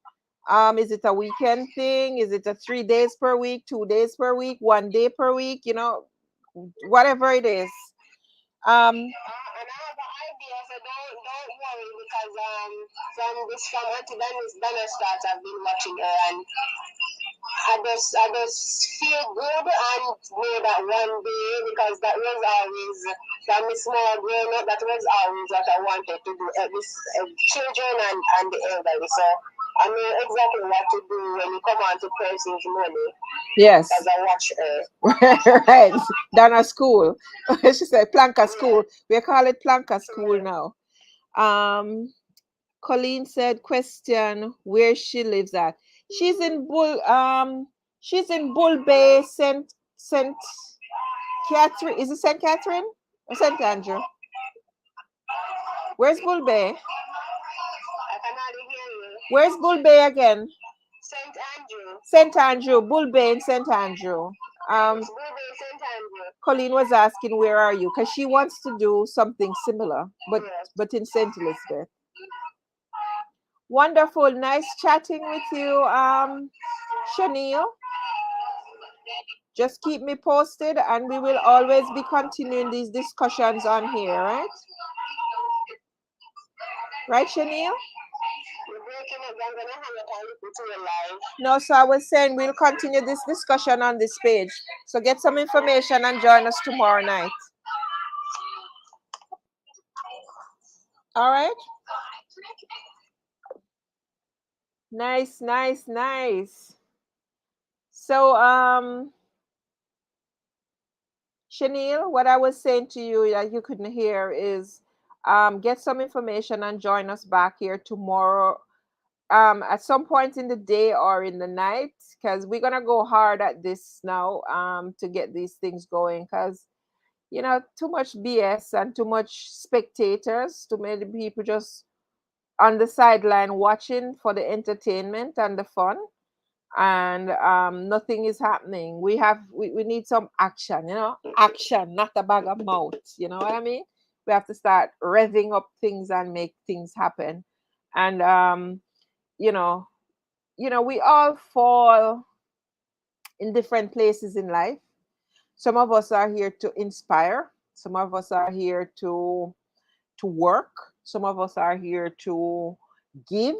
S2: Is it a weekend thing? Is it a 3 days per week, 2 days per week, 1 day per week? Whatever it is.
S3: And I have an idea, so don't worry, because from Auntie Dana start, I've been watching her, and I just feel good and know that one day, because that was always from a small growing up, that was always what I wanted to do, children and the elderly. So I know exactly what to do when you come on to Person's Money.
S2: Yes.
S3: As I watch her.
S2: Right. Dana School. She said Planka School. We call it Planka School now. Colleen said, question where she lives at. She's in Bull Bay, St. Catherine. Is it St. Catherine or St. Andrew? Where's Bull Bay?
S3: I cannot hear you.
S2: Where's Bull Bay again?
S3: St. Andrew.
S2: St. Andrew, Bull Bay in St. Andrew.
S3: Bull Bay, St. Andrew.
S2: Colleen was asking, where are you? Because she wants to do something similar, but in St. Elizabeth. Wonderful. Nice chatting with you, Shaniel. Just keep me posted, and we will always be continuing these discussions on here, right? Right, Shaniel? No, so I was saying we'll continue this discussion on this page. So get some information and join us tomorrow night. All right? Nice, nice, nice. So, Shaniel, what I was saying to you that you couldn't hear is get some information and join us back here tomorrow at some point in the day or in the night, because we're going to go hard at this now to get these things going, because, too much BS and too much spectators, too many people just on the sideline watching for the entertainment and the fun, and nothing is happening. We need some action, action, not a bag of mouth. You know what I mean? We have to start revving up things and make things happen. And you know, we all fall in different places in life. Some of us are here to inspire. Some of us are here to work. Some of us are here to give.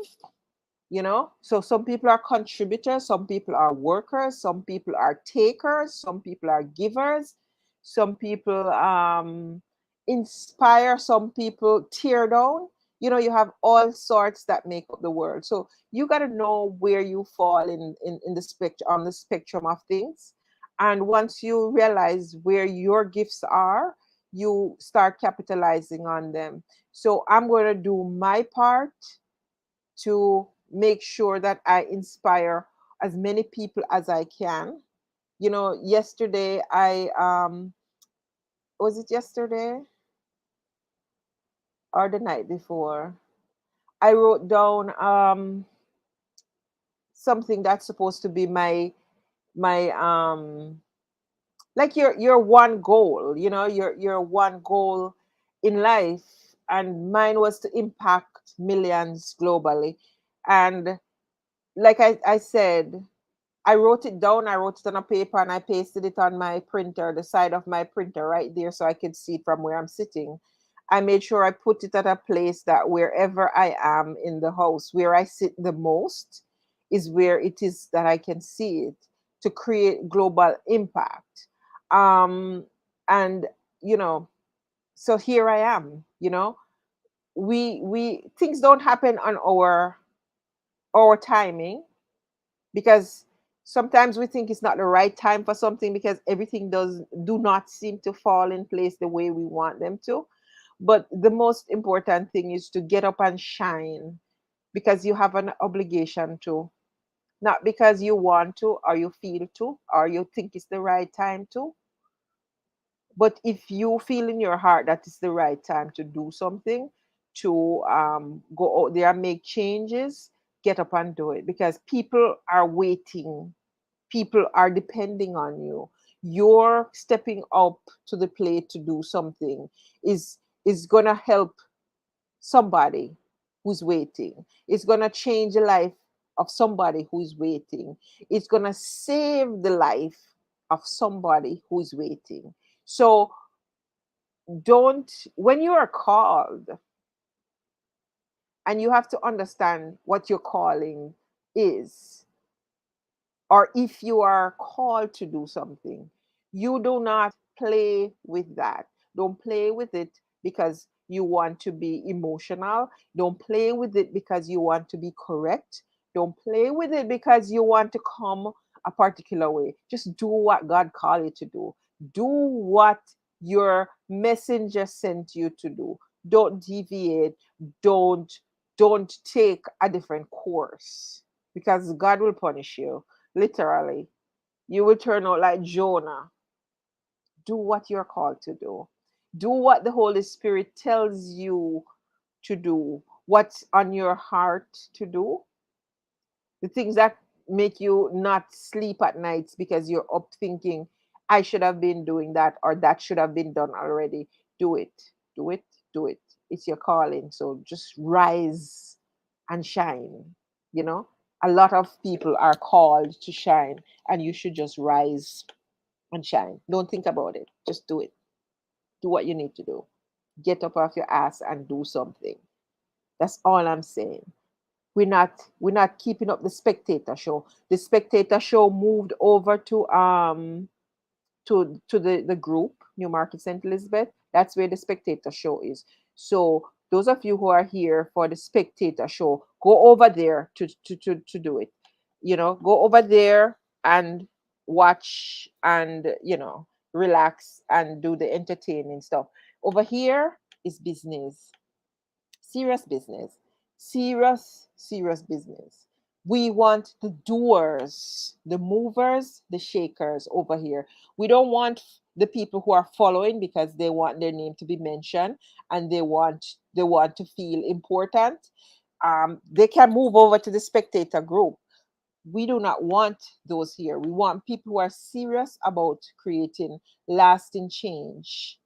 S2: So some people are contributors, some people are workers, some people are takers, some people are givers, some people inspire, some people tear down. You have all sorts that make up the world. So you got to know where you fall in the spectrum, on the spectrum of things. And once you realize where your gifts are, you start capitalizing on them. So I'm going to do my part to make sure that I inspire as many people as I can. Yesterday was it yesterday or the night before? I wrote down something that's supposed to be my like your one goal, your one goal in life, and mine was to impact millions globally. And like I said, I wrote it down. I wrote it on a paper and I pasted it on my printer, the side of my printer right there, so I could see it from where I'm sitting. I made sure I put it at a place that wherever I am in the house, where I sit the most, is where it is that I can see it, to create global impact. And you know, so here I am. We things don't happen on our timing, because sometimes we think it's not the right time for something because everything do not seem to fall in place the way we want them to. But the most important thing is to get up and shine, because you have an obligation to, not because you want to or you feel to or you think it's the right time to, but if you feel in your heart that it's the right time to do something, to go out there and make changes, get up and do it, because people are waiting. People are depending on you. You're stepping up to the plate to do something is gonna help somebody who's waiting. It's gonna change the life of somebody who's waiting. It's gonna save the life of somebody who's waiting. So don't, when you are called, and you have to understand what your calling is, or if you are called to do something, you do not play with that. Don't play with it because you want to be emotional. Don't play with it because you want to be correct. Don't play with it because you want to come a particular way. Just do what God called you to do. Do what your messenger sent you to do. Don't deviate. Don't don't take a different course, because God will punish you. Literally, you will turn out like Jonah. Do what you're called to do. Do what the Holy Spirit tells you to do. What's on your heart to do. The things that make you not sleep at nights because you're up thinking, I should have been doing that, or that should have been done already. Do it. Do it. Do it. It's your calling. So just rise and shine. You know, a lot of people are called to shine, and you should just rise and shine. Don't think about it. Just do it. Do what you need to do. Get up off your ass and do something. That's all I'm saying. We're not keeping up the spectator show. The spectator show moved over to the group New Market St. Elizabeth. That's where the spectator show is. So those of you who are here for the spectator show, go over there to do it. Go over there and watch, and relax and do the entertaining stuff. Over here is business. Serious business. Serious business. We want the doers, the movers, the shakers over here. We don't want the people who are following because they want their name to be mentioned, and they want to feel important. they can move over to the spectator group. We do not want those here. We want people who are serious about creating lasting change,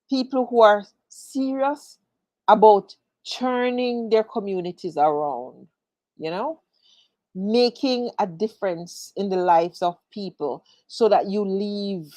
S2: people who are serious about turning their communities around, you know, making a difference in the lives of people so that you leave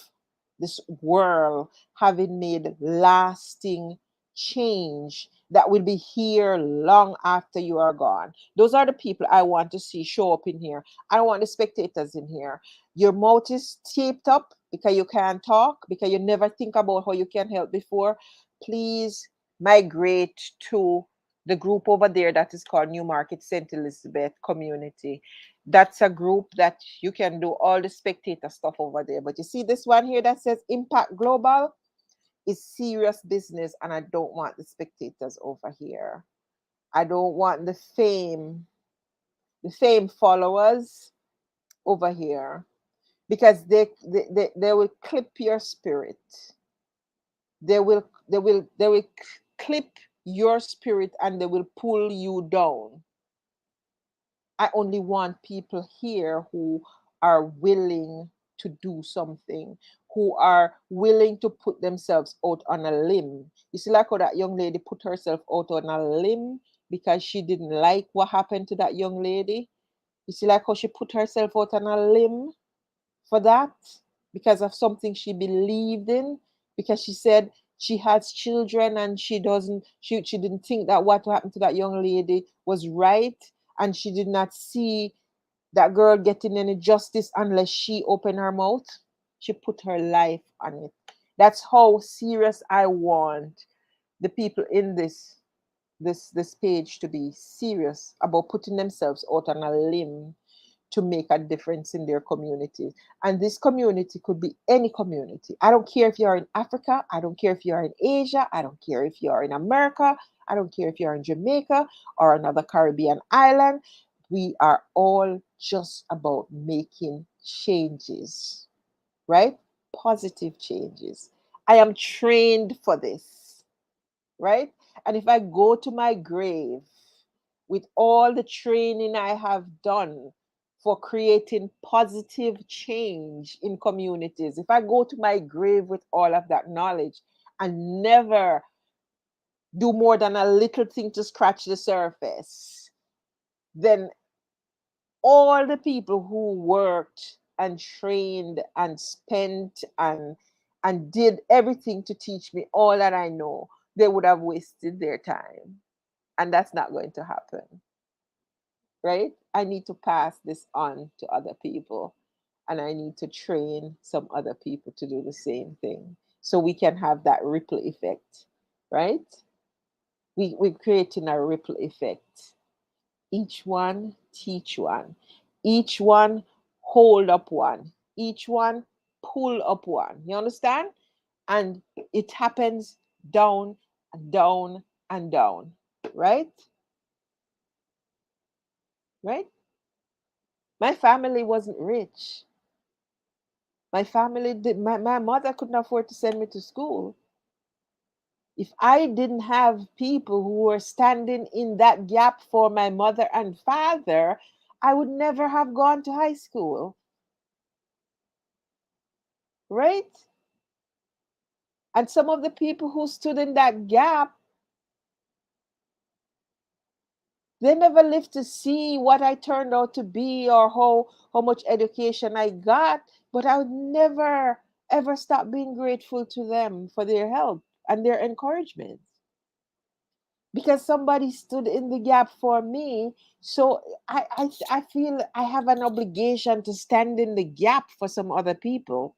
S2: this world having made lasting change that will be here long after you are gone. Those are the people I want to see show up in here. I don't want the spectators in here. Your mouth is taped up because you can't talk, because you never think about how you can help before. Please migrate to the group over there that is called New Market St. Elizabeth Community. That's a group that you can do all the spectator stuff over there. But you see this one here that says Impact Global is serious business, and I don't want the spectators over here. I don't want the fame followers over here, because they will clip your spirit. They will clip your spirit and they will pull you down. I only want people here who are willing to do something, who are willing to put themselves out on a limb. You see, like how that young lady put herself out on a limb because she didn't like what happened to that young lady. You see, like how she put herself out on a limb for that because of something she believed in, because she said she has children and she didn't think that what happened to that young lady was right, and she did not see that girl getting any justice unless she opened her mouth. She put her life on it. That's how serious I want the people in this page to be serious about putting themselves out on a limb to make a difference in their community. And this community could be any community. I don't care if you're in Africa. I don't care if you're in Asia. I don't care if you're in America. I don't care if you're in Jamaica or another Caribbean island. We are all just about making changes, right? Positive changes. I am trained for this, right? And if I go to my grave with all the training I have done for creating positive change in communities, if I go to my grave with all of that knowledge and never do more than a little thing to scratch the surface, then all the people who worked and trained and spent and did everything to teach me all that I know, they would have wasted their time. And that's not going to happen, right? I need to pass this on to other people, and I need to train some other people to do the same thing so we can have that ripple effect, right? We're creating a ripple effect. Each one teach one, each one hold up one, each one pull up one. You understand? And it happens down and down and down, right? Right? My family wasn't rich. My mother couldn't afford to send me to school. If I didn't have people who were standing in that gap for my mother and father, I would never have gone to high school, right? And some of the people who stood in that gap, they never lived to see what I turned out to be or how much education I got, but I would never ever stop being grateful to them for their help and their encouragement, because somebody stood in the gap for me. So I feel I have an obligation to stand in the gap for some other people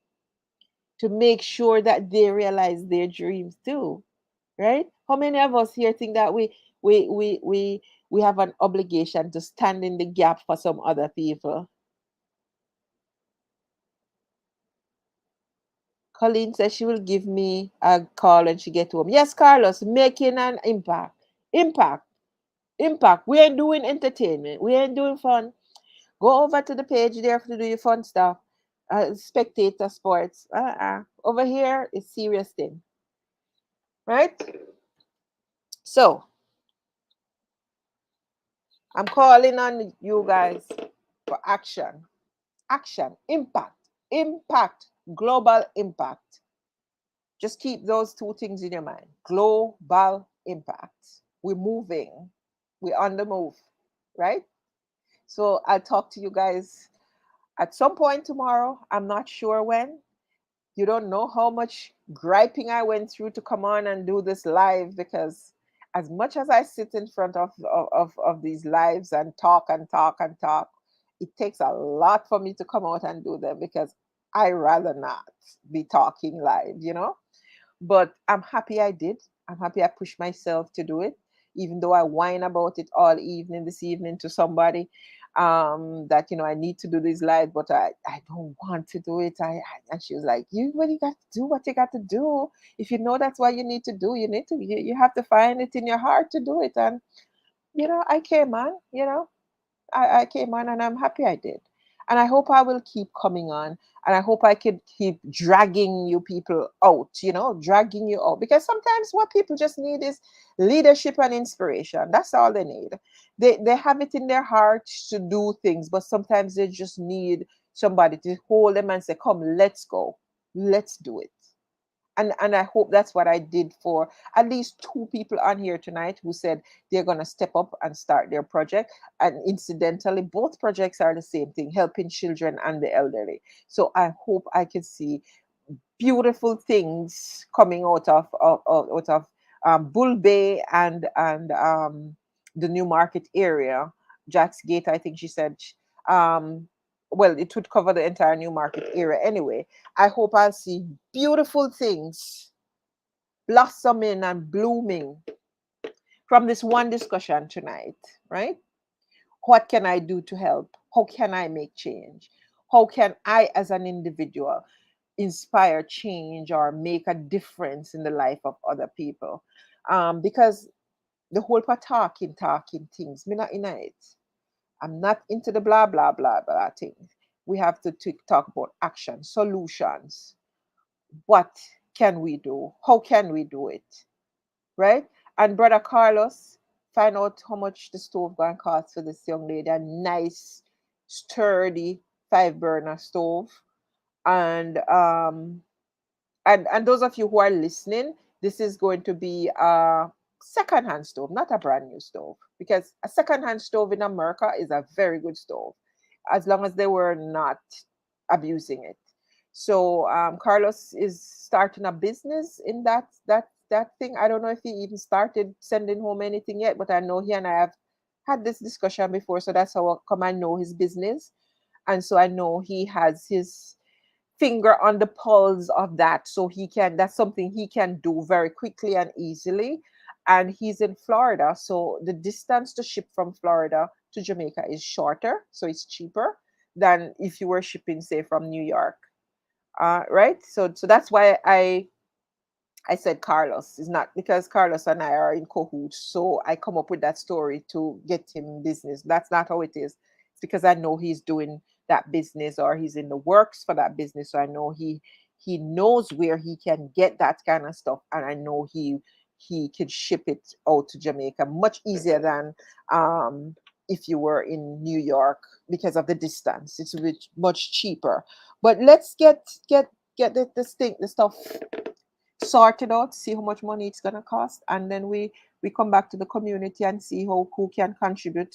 S2: to make sure that they realize their dreams too, right? How many of us here think that we have an obligation to stand in the gap for some other people? Colleen says she will give me a call when she get home. Yes, Carlos, making an impact. Impact. Impact. We ain't doing entertainment. We ain't doing fun. Go over to the page there to do your fun stuff. Spectator sports. Over here is serious thing. Right? So I'm calling on you guys for action. Action, impact, impact, global impact. Just keep those two things in your mind. Global impact. We're moving. We're on the move, right? So I'll talk to you guys at some point tomorrow. I'm not sure when. You don't know how much griping I went through to come on and do this live, because as much as I sit in front of these lives and talk and talk and talk, it takes a lot for me to come out and do them, because I rather not be talking live, you know? But I'm happy I did. I'm happy I pushed myself to do it, even though I whine about it all evening, this evening, to somebody, that, you know, I need to do this live, but I don't want to do it. And she was like, you really got to do what you got to do. If you know that's what you need to do, you have to find it in your heart to do it. And, you know, I came on, you know, I came on, and I'm happy I did. And I hope I will keep coming on. And I hope I could keep dragging you people out, you know, dragging you out. Because sometimes what people just need is leadership and inspiration. That's all they need. They have it in their heart to do things, but sometimes they just need somebody to hold them and say, come, let's go. Let's do it. And I hope that's what I did for at least two people on here tonight who said they're going to step up and start their project. And incidentally, both projects are the same thing, helping children and the elderly. So I hope I can see beautiful things coming out of Bull Bay and the New Market area, Jack's Gate. I think she said. Um, well, it would cover the entire New Market area anyway. I hope I'll see beautiful things blossoming and blooming from this one discussion tonight, right? What can I do to help? How can I make change? How can I, as an individual, inspire change or make a difference in the life of other people? Because the whole part talking things, me not in it. I'm not into the blah blah blah blah thing. We have to talk about action, solutions. What can we do? How can we do it? Right? And brother Carlos, find out how much the stove going to cost for this young lady. A nice, sturdy 5 burner stove. And and those of you who are listening, this is going to be a second-hand stove, not a brand new stove, because a second-hand stove in America is a very good stove, as long as they were not abusing it. So Carlos is starting a business in that thing. I don't know if he even started sending home anything yet, but I know he and I have had this discussion before, so that's how come I know his business, and so I know he has his finger on the pulse of that, so he can, that's something he can do very quickly and easily. And he's in Florida, so the distance to ship from Florida to Jamaica is shorter, so it's cheaper than if you were shipping, say, from New York. Right, so that's why I said Carlos. Is not because Carlos and I are in cahoots, so I come up with that story to get him business. That's not how it is. It's because I know he's doing that business, or he's in the works for that business. So I know he knows where he can get that kind of stuff, and I know he could ship it out to Jamaica much easier than if you were in New York, because of the distance. It's much cheaper. But let's get the stuff sorted out, see how much money it's gonna cost, and then we come back to the community and see who can contribute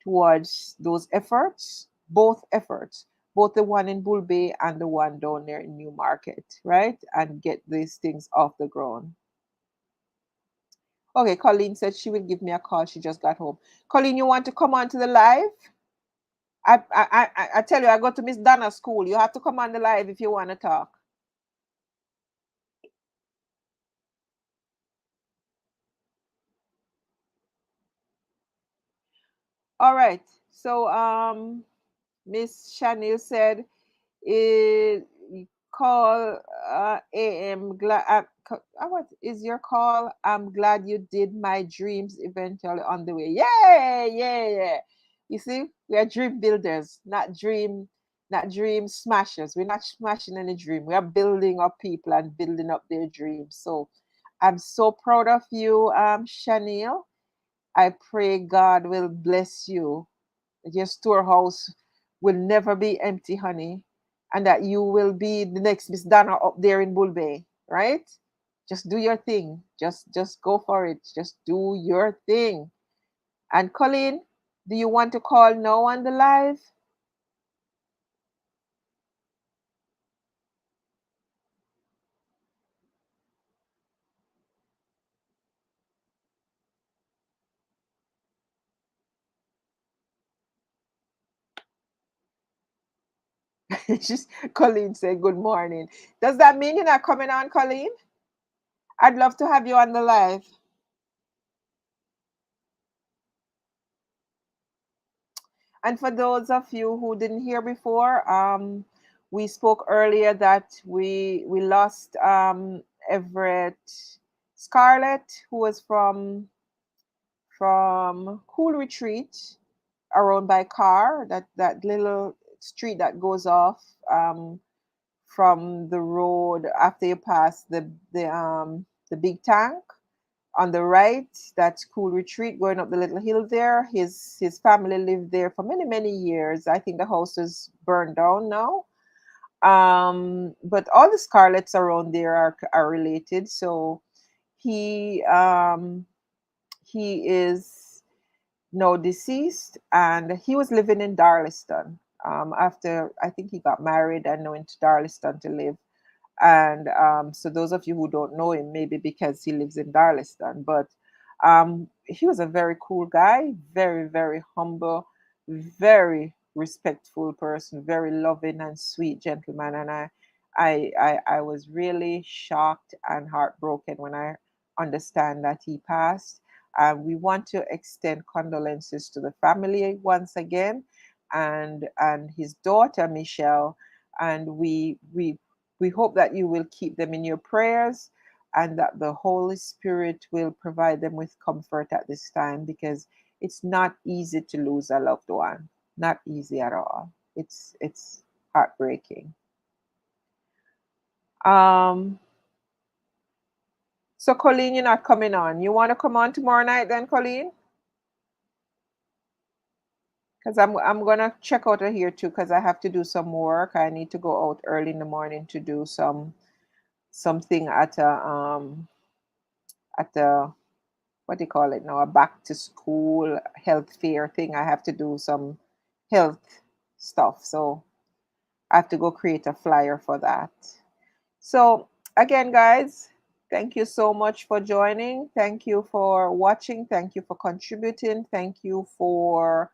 S2: towards those efforts, both the one in Bull Bay and the one down there in New Market, right? And get these things off the ground. Okay, Colleen said she will give me a call. She just got home. Colleen, you want to come on to the live? I tell you, I go to Miss Donna's school. You have to come on the live if you want to talk. All right. So Miss Chanel said, it, call AM glad what is your call? I'm glad you did. My dreams eventually on the way. Yeah, yeah, yeah. You see, we are dream builders, not dream smashers. We're not smashing any dream. We are building up people and building up their dreams. So I'm so proud of you, Chanel. I pray God will bless you. That your storehouse will never be empty, honey, and that you will be the next Miss Donna up there in Bull Bay, right? Just do your thing. Just go for it. Just do your thing. And Colleen, do you want to call now on the live? Just Colleen said good morning. Does that mean you're not coming on, Colleen? I'd love to have you on the live. And for those of you who didn't hear before, we spoke earlier that we lost Everett Scarlett, who was from Cool Retreat, around by Car, that little street that goes off from the road after you pass the big tank on the right. That's Cool Retreat, going up the little hill there. His family lived there for many years. I think the house is burned down now. But all the Scarlets around there are related. So he he is now deceased, and he was living in Darliston. After I think he got married and went to Darliston to live. And so those of you who don't know him, maybe because he lives in Darliston, but he was a very cool guy, very humble, very respectful person, very loving and sweet gentleman. And I was really shocked and heartbroken when I understand that he passed. We want to extend condolences to the family once again, and his daughter Michelle, and we hope that you will keep them in your prayers, and that the Holy Spirit will provide them with comfort at this time, because it's not easy to lose a loved one. Not easy at all. It's heartbreaking. Um, so Colleen, you're not coming on. You want to come on tomorrow night then, Colleen? Because I'm gonna check out of here too, because I have to do some work. I need to go out early in the morning to do something at a what do you call it now, a back to school health fair thing. I have to do some health stuff, so I have to go create a flyer for that. So again, guys, thank you so much for joining. Thank you for watching. Thank you for contributing. Thank you for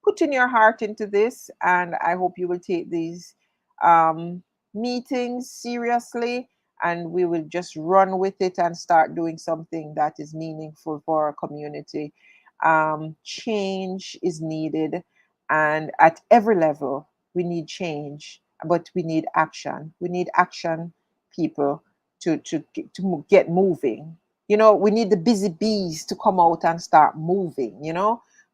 S2: putting your heart into this, and I hope you will take these um, meetings seriously, and we will just run with it and start doing something that is meaningful for our community. Change is needed, and at every level, we need change, but we need action. We need action, people, to get moving. We need the busy bees to come out and start moving.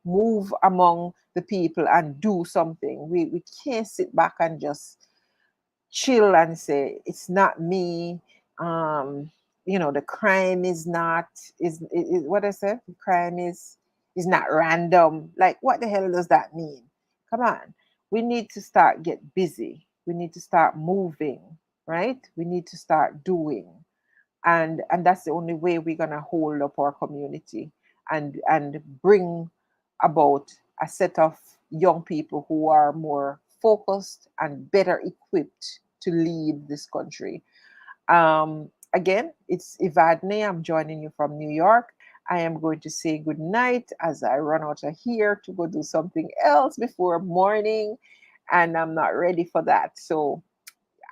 S2: Move among the people and do something. We can't sit back and just chill and say it's not me. The crime is not is what I said. The crime is not random. Like, what the hell does that mean? Come on, we need to start get busy. We need to start moving, right? We need to start doing, and that's the only way we're gonna hold up our community and bring about a set of young people who are more focused and better equipped to lead this country. Again, it's Evadne. I'm joining you from New York. I am going to say good night as I run out of here to go do something else before morning, and I'm not ready for that. So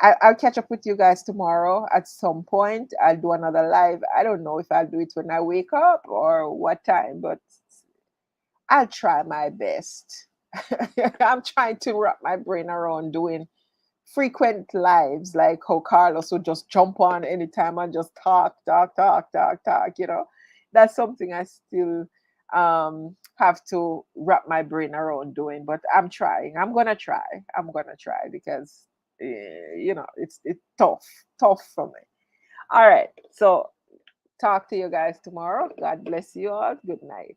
S2: I'll catch up with you guys tomorrow at some point. I'll do another live. I don't know if I'll do it when I wake up or what time, but I'll try my best. I'm trying to wrap my brain around doing frequent lives, like how Carlos would just jump on anytime and just talk. That's something I still have to wrap my brain around doing, but I'm trying. I'm gonna try because it's tough for me. All right, so talk to you guys tomorrow. God bless you all. Good night.